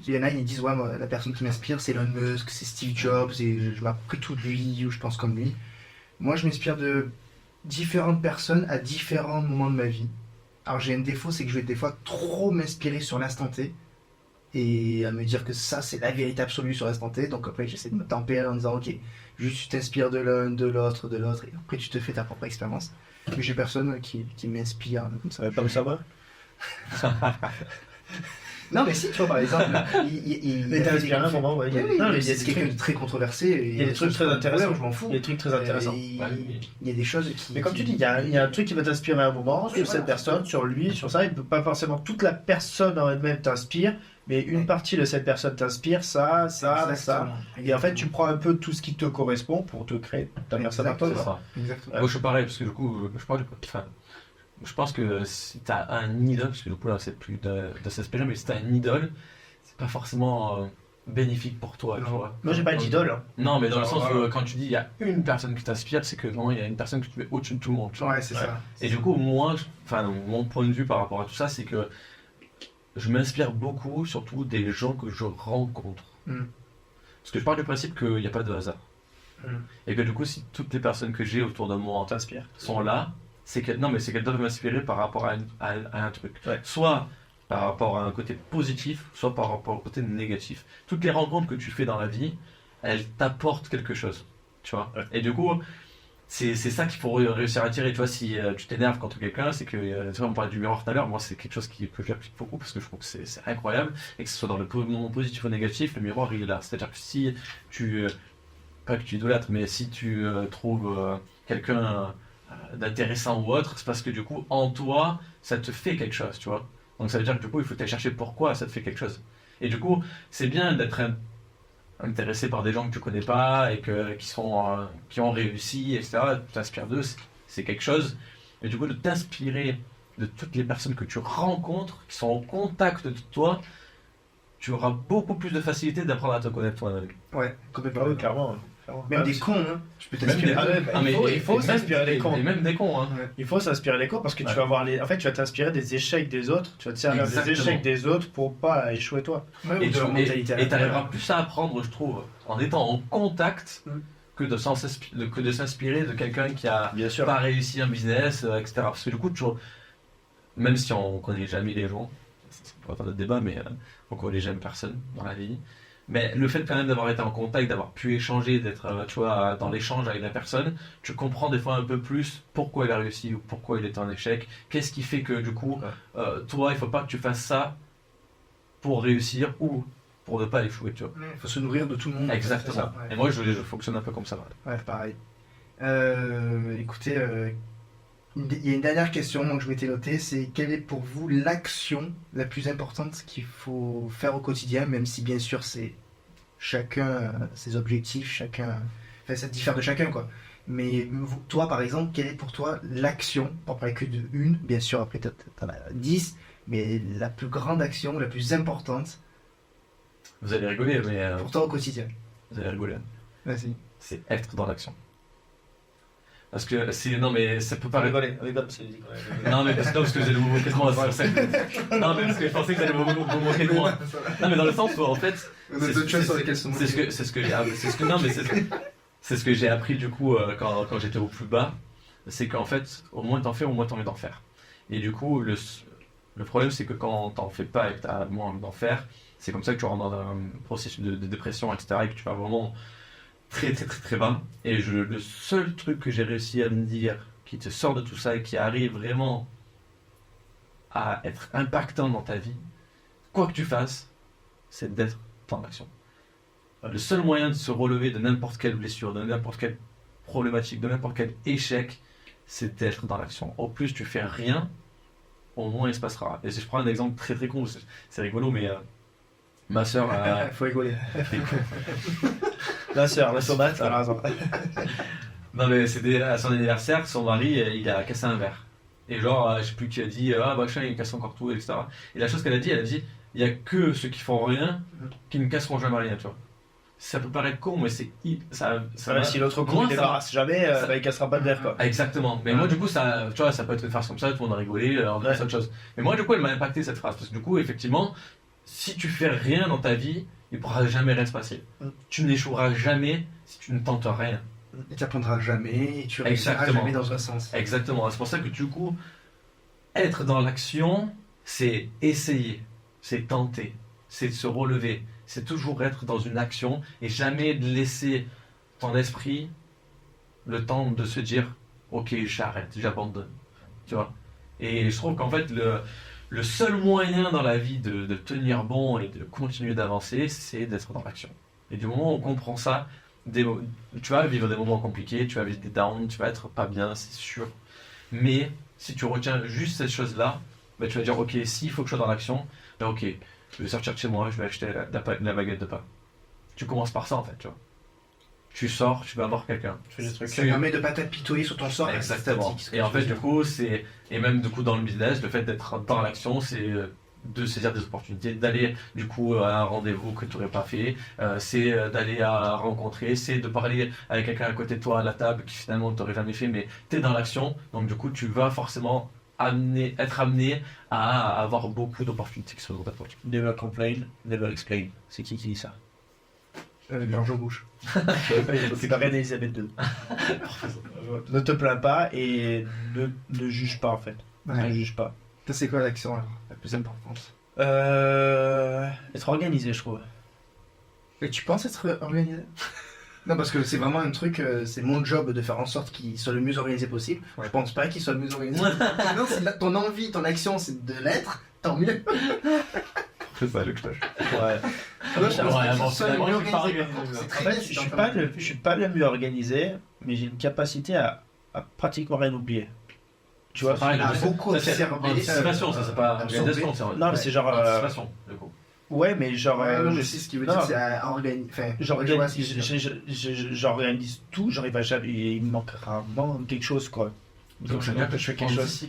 Il y en a, ils disent, ouais, moi, la personne qui m'inspire, c'est Elon Musk, c'est Steve Jobs, et je m'appris tout de lui, ou je pense comme lui. Moi, je m'inspire de différentes personnes à différents moments de ma vie. Alors, j'ai un défaut, c'est que je vais des fois trop m'inspirer sur l'instant T, et à me dire que ça, c'est la vérité absolue sur l'instant T. Donc, après, j'essaie de me tempérer en disant, ok, juste tu t'inspires de l'un, de l'autre, et après, tu te fais ta propre expérience. Mais j'ai personne qui m'inspire comme ça. Ça va pas me savoir. Non, mais si, tu vois, par exemple, Mais t'as inspiré un moment, ouais. Oui, oui, Non, mais c'est quelqu'un de très controversé. Il y a des trucs très intéressants. Je m'en fous. Il y a des trucs très intéressants. Bah oui. Il y a des choses qui. Mais comme tu dis, il y a un truc qui va t'inspirer à un moment, sur cette personne, sur lui, sur ça. Il peut pas forcément toute la personne en elle-même t'inspire, mais une partie de cette personne t'inspire, ça. Et en fait, tu prends un peu tout ce qui te correspond pour te créer ta personne à toi. C'est quoi. ça. Exactement. Moi je suis pareil, parce que du coup, je pense que si t'as un idole, parce que du coup là c'est plus de cet aspect-là, mais si t'as un idole, c'est pas forcément bénéfique pour toi, tu vois. Moi, j'ai pas d'idole. Hein. Non, mais dans le Genre, sens où quand tu dis il y a une personne qui t'inspire, c'est que vraiment il y a une personne que tu mets au-dessus de tout le monde, tu vois. Ouais, c'est ça. Et du coup, moi, mon point de vue par rapport à tout ça, c'est que je m'inspire beaucoup, surtout des gens que je rencontre. Mm. Parce que je pars du principe qu'il n'y a pas de hasard. Mm. Et que du coup, si toutes les personnes que j'ai autour de moi T'inspire. sont là, c'est qu'elles doivent m'inspirer par rapport à un truc. Ouais. Soit par rapport à un côté positif, soit par rapport au côté négatif. Toutes les rencontres que tu fais dans la vie, elles t'apportent quelque chose. Tu vois. Ouais. Et du coup, c'est ça qu'il faut réussir à tirer. Tu vois, si tu t'énerves contre quelqu'un, c'est que, tu vois, on parlait du miroir tout à l'heure, moi c'est quelque chose que j'applique beaucoup parce que je trouve que c'est incroyable. Et que ce soit dans le moment positif ou négatif, le miroir il est là. C'est-à-dire que si tu, pas que tu idolâtres, mais si tu trouves quelqu'un d'intéressant ou autre, c'est parce que du coup, en toi, ça te fait quelque chose, tu vois. Donc ça veut dire que du coup, il faut aller chercher pourquoi ça te fait quelque chose. Et du coup, c'est bien d'être intéressé par des gens que tu connais pas et qui ont réussi, etc. Tu t'inspires d'eux, c'est quelque chose. Et du coup, de t'inspirer de toutes les personnes que tu rencontres, qui sont en contact de toi, tu auras beaucoup plus de facilité d'apprendre à te connaître toi-même. Ouais, complètement. Ah oui, clairement. Même des cons, hein. Je peux Même t'inspirer. des- Ah ouais, bah, Ah, mais- il faut et s'inspirer même- des cons. Et même des cons, hein. Il faut s'inspirer des cons parce que tu Ouais. vas voir en fait, tu vas t'inspirer des échecs des autres, tu vas te servir des Exactement. échecs des autres pour pas échouer toi. Ouais, Et ou de leur mentalité à tu l'intérieur. arriveras plus à apprendre, je trouve, en étant en contact, Mm. que de s'inspirer de quelqu'un qui a Bien sûr. pas réussi un business, etc. Parce que du coup, toujours, même si on connaît jamais les gens, ça pourrait pas de débat, mais on connaît jamais personne dans la vie. Mais le fait quand même d'avoir été en contact, d'avoir pu échanger, d'être tu vois, dans l'échange avec la personne, tu comprends des fois un peu plus pourquoi il a réussi ou pourquoi il est en échec. Qu'est-ce qui fait que du coup, toi, il faut pas que tu fasses ça pour réussir ou pour ne pas échouer, tu vois. Il faut se nourrir de tout le monde. Exactement. C'est ça, ouais. Et moi, je fonctionne un peu comme ça. Ouais, pareil. Écoutez, il y a une dernière question donc, que je m'étais notée, c'est quelle est pour vous l'action la plus importante qu'il faut faire au quotidien, même si bien sûr c'est chacun ses objectifs, chacun, enfin ça diffère de chacun quoi. Mais toi par exemple, quelle est pour toi l'action, pour parler que de une, bien sûr après t'en as 10, mais la plus grande action, la plus importante Vous allez rigoler, mais pour toi au quotidien? vous allez rigoler. Vas-y. C'est être dans l'action. Parce que c'est. Non, mais ça peut pas rigoler. Non, mais parce que vous allez vous moquer de moi. Non, mais parce que je pensais que vous allez vous moquer de moi. Non, mais dans le sens où en fait. C'est ce que j'ai appris du coup quand j'étais au plus bas. C'est qu'en fait, au moins t'en fais, au moins t'as envie d'en faire. Et du coup, le problème, c'est que quand t'en fais pas et que t'as moins envie d'en faire, c'est comme ça que tu rentres dans un processus de dépression, etc. Et que tu vas vraiment très très très très bas. Et le seul truc que j'ai réussi à me dire qui te sort de tout ça et qui arrive vraiment à être impactant dans ta vie, quoi que tu fasses, c'est d'être dans l'action. Le seul moyen de se relever de n'importe quelle blessure, de n'importe quelle problématique, de n'importe quel échec, c'est d'être dans l'action. Au plus tu fais rien, au moins il se passera. Et si je prends un exemple très très con, c'est rigolo, mais ma soeur a... Faut rigoler. La sœur, la tomate, t'as raison. Non mais c'était à son anniversaire, son mari il a cassé un verre. Et genre, je sais plus qui a dit, ah machin il casse encore tout, etc. Et la chose qu'elle a dit, il y a que ceux qui font rien qui ne casseront jamais rien, tu vois. Ça peut paraître con, mais c'est ça Ouais, si l'autre con moi, ne débarrasse jamais, il cassera pas de verre quoi. Exactement. Mais moi du coup ça, tu vois, ça peut être une phrase comme ça, tout le monde a rigolé, on Ouais. dit autre chose. Mais moi du coup elle m'a impacté cette phrase parce que du coup effectivement, si tu fais rien dans ta vie, il ne pourra jamais rien se passer. Tu n'échoueras jamais si tu ne tentes rien. Et tu apprendras jamais, et tu réussiras Exactement. jamais dans un sens. Exactement. C'est pour ça que du coup, être dans l'action, c'est essayer, c'est tenter, c'est se relever, c'est toujours être dans une action et jamais laisser ton esprit le temps de se dire ok j'arrête, j'abandonne, tu vois. Et je trouve qu'en fait le seul moyen dans la vie de tenir bon et de continuer d'avancer, c'est d'être dans l'action. Et du moment où on comprend ça, tu vas vivre des moments compliqués, tu vas vivre des downs, tu vas être pas bien, c'est sûr. Mais si tu retiens juste cette chose-là, bah, tu vas dire ok, s'il faut que je sois dans l'action, bah, ok, je vais sortir de chez moi, je vais acheter la baguette de pain. Tu commences par ça en fait, tu vois. Tu sors, tu vas voir quelqu'un. Tu fais des trucs. Ça permet de pas t'apitoyer sur ton sort. Exactement. statique, ce que Et en tu fait, veux du dire. coup, et même du coup dans le business, le fait d'être dans l'action, c'est de saisir des opportunités, d'aller du coup à un rendez-vous que tu n'aurais pas fait, c'est d'aller à rencontrer, c'est de parler avec quelqu'un à côté de toi à la table qui finalement tu n'aurais jamais fait, mais tu es dans l'action, donc du coup tu vas forcément être amené à avoir beaucoup d'opportunités qui sont dans ta poche. Never complain, never explain. C'est qui dit ça? Georges Bush. C'est pas reine Elisabeth II. Ne te plains pas et ne juge pas en fait. Ne juge pas. Ça, c'est quoi l'action alors, la plus importante? Être organisé, je trouve. Et tu penses être organisé? Non, parce que c'est vraiment un truc, c'est mon job de faire en sorte qu'il soit le mieux organisé possible. Ouais. Je pense pas qu'il soit le mieux organisé. Non, c'est ton envie, ton action, c'est de l'être, tant mieux. C'est ça le clash. Ouais. Alors, je pense pas qu'il bon, soit le finalement, mieux je suis pas organisé. organisé. C'est En très fait, bien, je suis pas le mieux organisé, mais j'ai une capacité à pratiquement rien oublier. Tu vois? Pareil, à beaucoup ça, c'est observer, anticipation, ça c'est pas absorber. organisation, c'est Non, mais c'est genre. anticipation, du coup. Ouais, mais genre. Ouais, non, mais je c'est ce qui veut non, dire, c'est à organiser. Enfin, je vois ce que tu veux dire. j'organise tout, j'arrive à jamais. Il me manque rarement quelque chose, quoi. Donc, c'est bien que je fais quelque chose.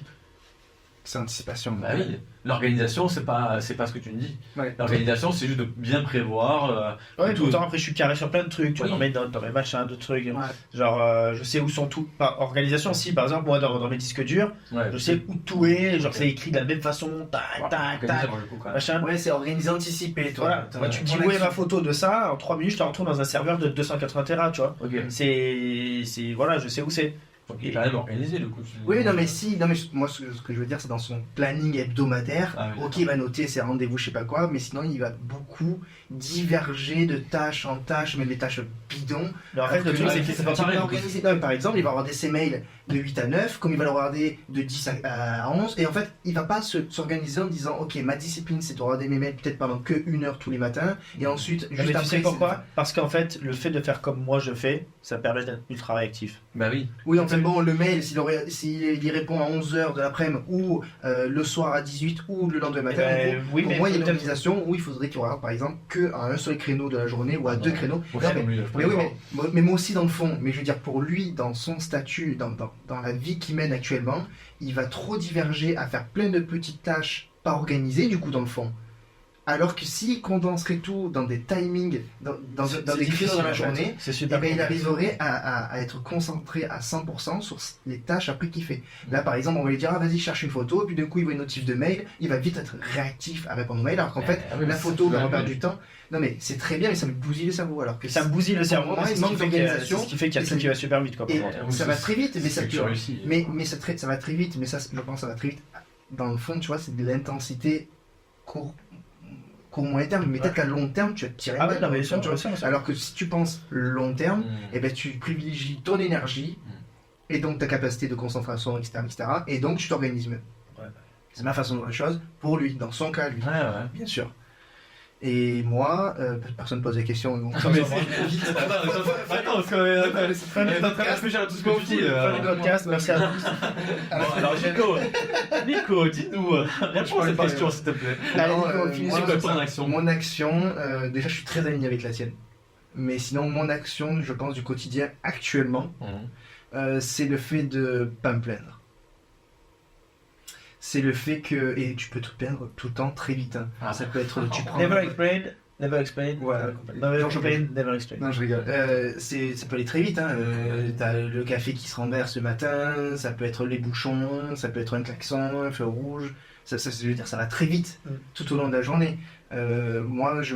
C'est anticipation. Bah oui, l'organisation, c'est pas ce que tu me dis. Ouais. L'organisation, c'est juste de bien prévoir. Ouais, tout. tout le temps, après, je suis carré sur plein de trucs, tu vois, Oui. dans mes machins, de trucs. Ouais. Genre, je sais où sont tout. Par organisation, si, par exemple, moi, dans mes disques durs, Ouais, je sais où tout est, genre, c'est écrit de la même façon, tac, tac, tac, pour le coup, quand même. machin. Ouais, c'est organisé, anticipé, toi. Voilà, moi, tu me dis Ton où est action. ma photo de ça, en 3 minutes, je te retrouve dans un serveur de 280 Tera, tu vois. Ok. Voilà, je sais où c'est. Donc, il est quand même organisé, le coup. Oui, non, mais si, non, mais moi, ce que je veux dire, c'est dans son planning hebdomadaire. Ah oui, Ok, il va noter ses rendez-vous, je sais pas quoi, mais sinon, il va beaucoup diverger de tâche en tâche, même des tâches bidons. Mais en fait, le truc, c'est que c'est pas pareil. Il va organiser, non, mais par exemple, il va regarder ses mails de 8 à 9, comme il va le regarder de 10 à 11, et en fait, il va pas s'organiser en disant, ok, ma discipline, c'est de regarder mes mails peut-être pendant que 1 heure tous les matins, et ensuite, mais juste tu après. sais pourquoi? Parce qu'en fait, le fait de faire comme moi je fais, ça permet d'être ultra réactif. Bah oui. Oui, enfin bon, le mail, s'il y répond à 11h de l'après-midi, ou le soir à 18, ou le lendemain matin, en gros, oui, pour mais moi, il y a une peut-être- organisation où il faudrait qu'il regarde par exemple qu'à un seul créneau de la journée ou à deux créneaux. Au Non, final, lui, mais oui, mais moi aussi dans le fond. Mais je veux dire, pour lui, dans son statut, dans la vie qu'il mène actuellement, il va trop diverger à faire plein de petites tâches pas organisées, du coup, dans le fond. Alors que s'il condenserait tout dans des timings, dans c'est des créneaux dans la difficile, en fait. journée, C'est eh super ben, il complexe. arriverait à être concentré à 100% sur les tâches après qu'il fait. Là, par exemple, on va lui dire, ah, vas-y, cherche une photo, et puis d'un coup, il voit une notif de mail, il va vite être réactif à répondre aux mails, alors qu'en fait, Ah oui, la mais photo c'est va vrai, perdre oui. du temps. Non, mais c'est très bien, mais ça me bousille le cerveau, alors que Ça me bousille le cerveau, Pour moi, c'est il ce qui manque fait qu'il y a- d'organisation. c'est ce qui fait qu'il y a Et tout qui va super vite, quoi. pour et moi. ça va très vite, mais ça C'est que tu peut. réussis. Mais ça va très vite, mais ça, je pense que ça va très vite. Dans le fond, tu vois, c'est de l'intensité court moyen terme, mais peut-être qu'à long terme, tu vas te tirer Ah une ouais, balle non, dans mais le sûr, fond, tu vois. bien sûr. Alors que si tu penses long terme, Mm. eh ben, tu privilégies ton énergie et donc ta capacité de concentration, etc. Et donc tu t'organises mieux. Ouais. C'est ma façon de voir les choses pour lui, dans son cas, lui, Ouais, ouais. bien sûr. Et moi, personne ne pose des questions. donc- Attends, parce que Fin du t'es en train de podcast. réfléchir à tout ce que tu dis. Fin du podcast, merci à tous. Bon, alors Nico, dis-nous, réponds à cette question s'il te plaît. Alors, C'est moi, quoi ton action? Mon action, déjà je suis très aligné avec la tienne. Mais sinon, mon action, je pense, du quotidien actuellement, c'est le fait de pas me plaindre. C'est le fait que. Et tu peux te plaindre tout le temps très vite. Hein. Ah, Ça peut être. Tu prends. Never explain, never explain. Voilà. Never explain, never explain. Non, je rigole. Ça peut aller très vite. Hein. T'as le café qui se renverse le matin, ça peut être les bouchons, ça peut être un klaxon, un feu rouge. Je veux dire, ça va très vite tout au long de la journée. Moi, je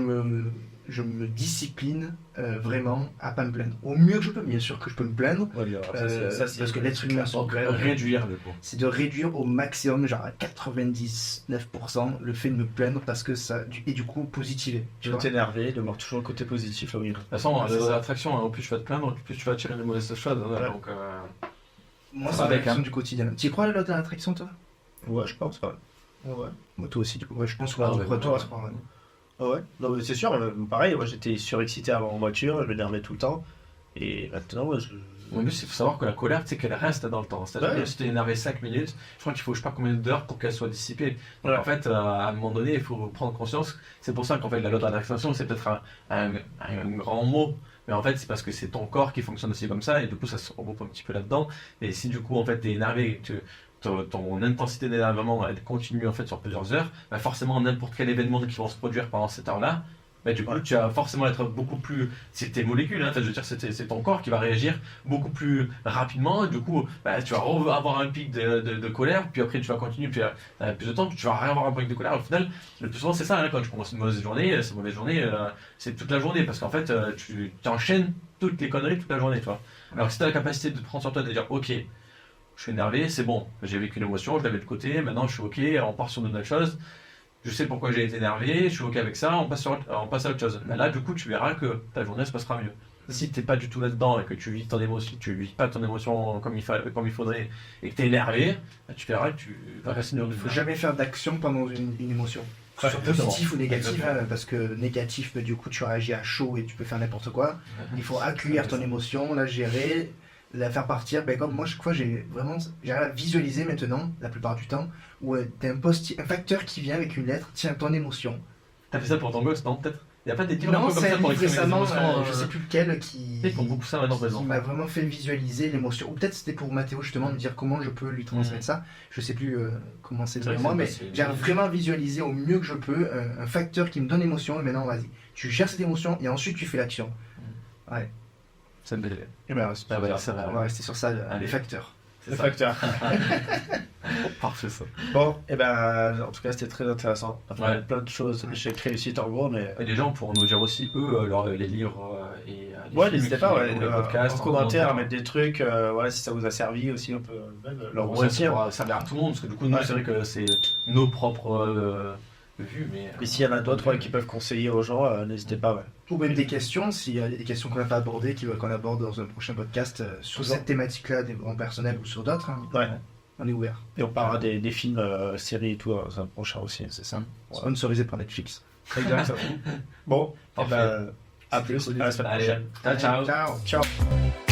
me discipline vraiment à pas me plaindre. Au mieux que je peux, bien sûr que je peux me plaindre. Ouais, bien, Parce que l'être humain, son Réduire le coup. c'est de réduire au maximum, genre à 99%, le fait de me plaindre parce que ça. Et du coup, positiver. Tu de vois. t'énerver, de voir toujours le côté positif là où il est. De toute façon, Ouais, c'est ça. l'attraction, au plus tu vas te plaindre, au plus tu vas attirer les mauvaises choses. Ouais. Donc, Moi, Ça c'est va avec, l'attraction hein. du quotidien. Tu y crois à la loi de l'attraction, toi? Ouais, je pense, ouais. Ouais. Moi, toi aussi, du coup. Ouais, je pense Ah, que ouais, toi, ouais. tu crois, ouais. Ah ouais. Non, mais c'est sûr, pareil, moi j'étais surexcité avant en voiture, je m'énervais tout le temps. Et maintenant, moi, en plus, il faut savoir que la colère, tu sais qu'elle reste dans le temps. C'est-à-dire Ouais. que si tu es énervé 5 minutes, je crois qu'il faut je sais pas combien d'heures pour qu'elle soit dissipée. Donc Ouais. en fait, à un moment donné, il faut prendre conscience. C'est pour ça qu'en fait, la loi de l'attraction, c'est peut-être un grand mot. Mais en fait, c'est parce que c'est ton corps qui fonctionne aussi comme ça. Et du coup, ça se regroupe un petit peu là-dedans. Et si du coup, en fait, tu es énervé, que ton intensité d'énervement elle continue en fait sur plusieurs heures, bah forcément, n'importe quel événement qui va se produire pendant cette heure-là, bah, du coup, tu vas forcément être beaucoup plus. C'est tes molécules, hein, je veux dire, c'est ton corps qui va réagir beaucoup plus rapidement. Et du coup, bah, tu vas avoir un pic de colère, puis après, tu vas continuer, puis plus de temps, puis tu vas avoir un pic de colère. Au final, le plus souvent, c'est ça, hein, quand tu commences une mauvaise journée, c'est toute la journée, parce qu'en fait, tu enchaînes toutes les conneries toute la journée, tu vois. Alors que si tu as la capacité de prendre sur toi et de dire, ok, je suis énervé, c'est bon, j'ai vécu une émotion, je l'avais de côté, maintenant je suis ok, on part sur de nouvelles choses. Je sais pourquoi j'ai été énervé, je suis ok avec ça, on passe à autre chose. Mais là, du coup, tu verras que ta journée se passera mieux. Si t'es pas du tout là-dedans et que tu vis ton émotion, tu vis pas ton émotion comme il faudrait et que t'es énervé, bah, tu verras que tu vas rester dans Il le ne faut jamais faire d'action pendant une émotion. Que ce soit positif ou négatif, hein, parce que négatif, bah, du coup, tu réagis à chaud et tu peux faire n'importe quoi. Il faut accueillir ton émotion, la gérer, la faire partir. Ben, comme moi, chaque fois, j'arrive à visualiser maintenant, la plupart du temps, où t'as un facteur qui vient avec une lettre, tiens, ton émotion. T'as fait ça pour ton gosse, non, peut-être? Il n'y a pas des livres un Non, peu comme c'est ça un pour livre exprimer les récemment, émotions je sais plus lequel, qui Ils font beaucoup ça maintenant, par qui exemple. m'a vraiment fait visualiser l'émotion. Ou peut-être c'était pour Mathéo justement de dire comment je peux lui transmettre ça. Je sais plus comment c'est C'est vrai que moi, c'est mais possible. j'arrive vraiment à visualiser au mieux que je peux un facteur qui me donne émotion. Et maintenant, vas-y, tu gères cette émotion et ensuite tu fais l'action. Ouais. Ça me plaît. Et ben, Ah ouais, ça va. on va rester sur ça, Allez. les facteurs. C'est Le ça. facteur. Parfait, ça. Bon, et ben, en tout cas, c'était très intéressant. Enfin, Ouais. plein de choses. J'ai réussi en gros, mais. Et les gens pourront nous dire aussi, eux, les livres et les Ouais, films n'hésitez qui- pas, ou les podcasts. en commentaire, à mettre des trucs, voilà, si ça vous a servi aussi, on peut même leur Ouais, ça ressentir. pourra servir à tout le monde, parce que du coup, nous, Ouais. c'est vrai que c'est nos propres vues, mais... Et s'il y en a d'autres qui peuvent conseiller aux gens, n'hésitez pas. Ouais. Ou même des questions, s'il y a des questions qu'on n'a pas abordées, qu'on aborde dans un prochain podcast sur Toujours. cette thématique-là, en personnel ou sur d'autres, hein, Ouais. on est ouvert. Et on parlera des films, séries et tout dans un prochain aussi. C'est ça. Ouais. Sponsorisé par Netflix. Exactement. Bon, et Parfait. ben, à plus. Cool. À la semaine Allez, prochaine. ciao, ciao. Ciao. Ciao.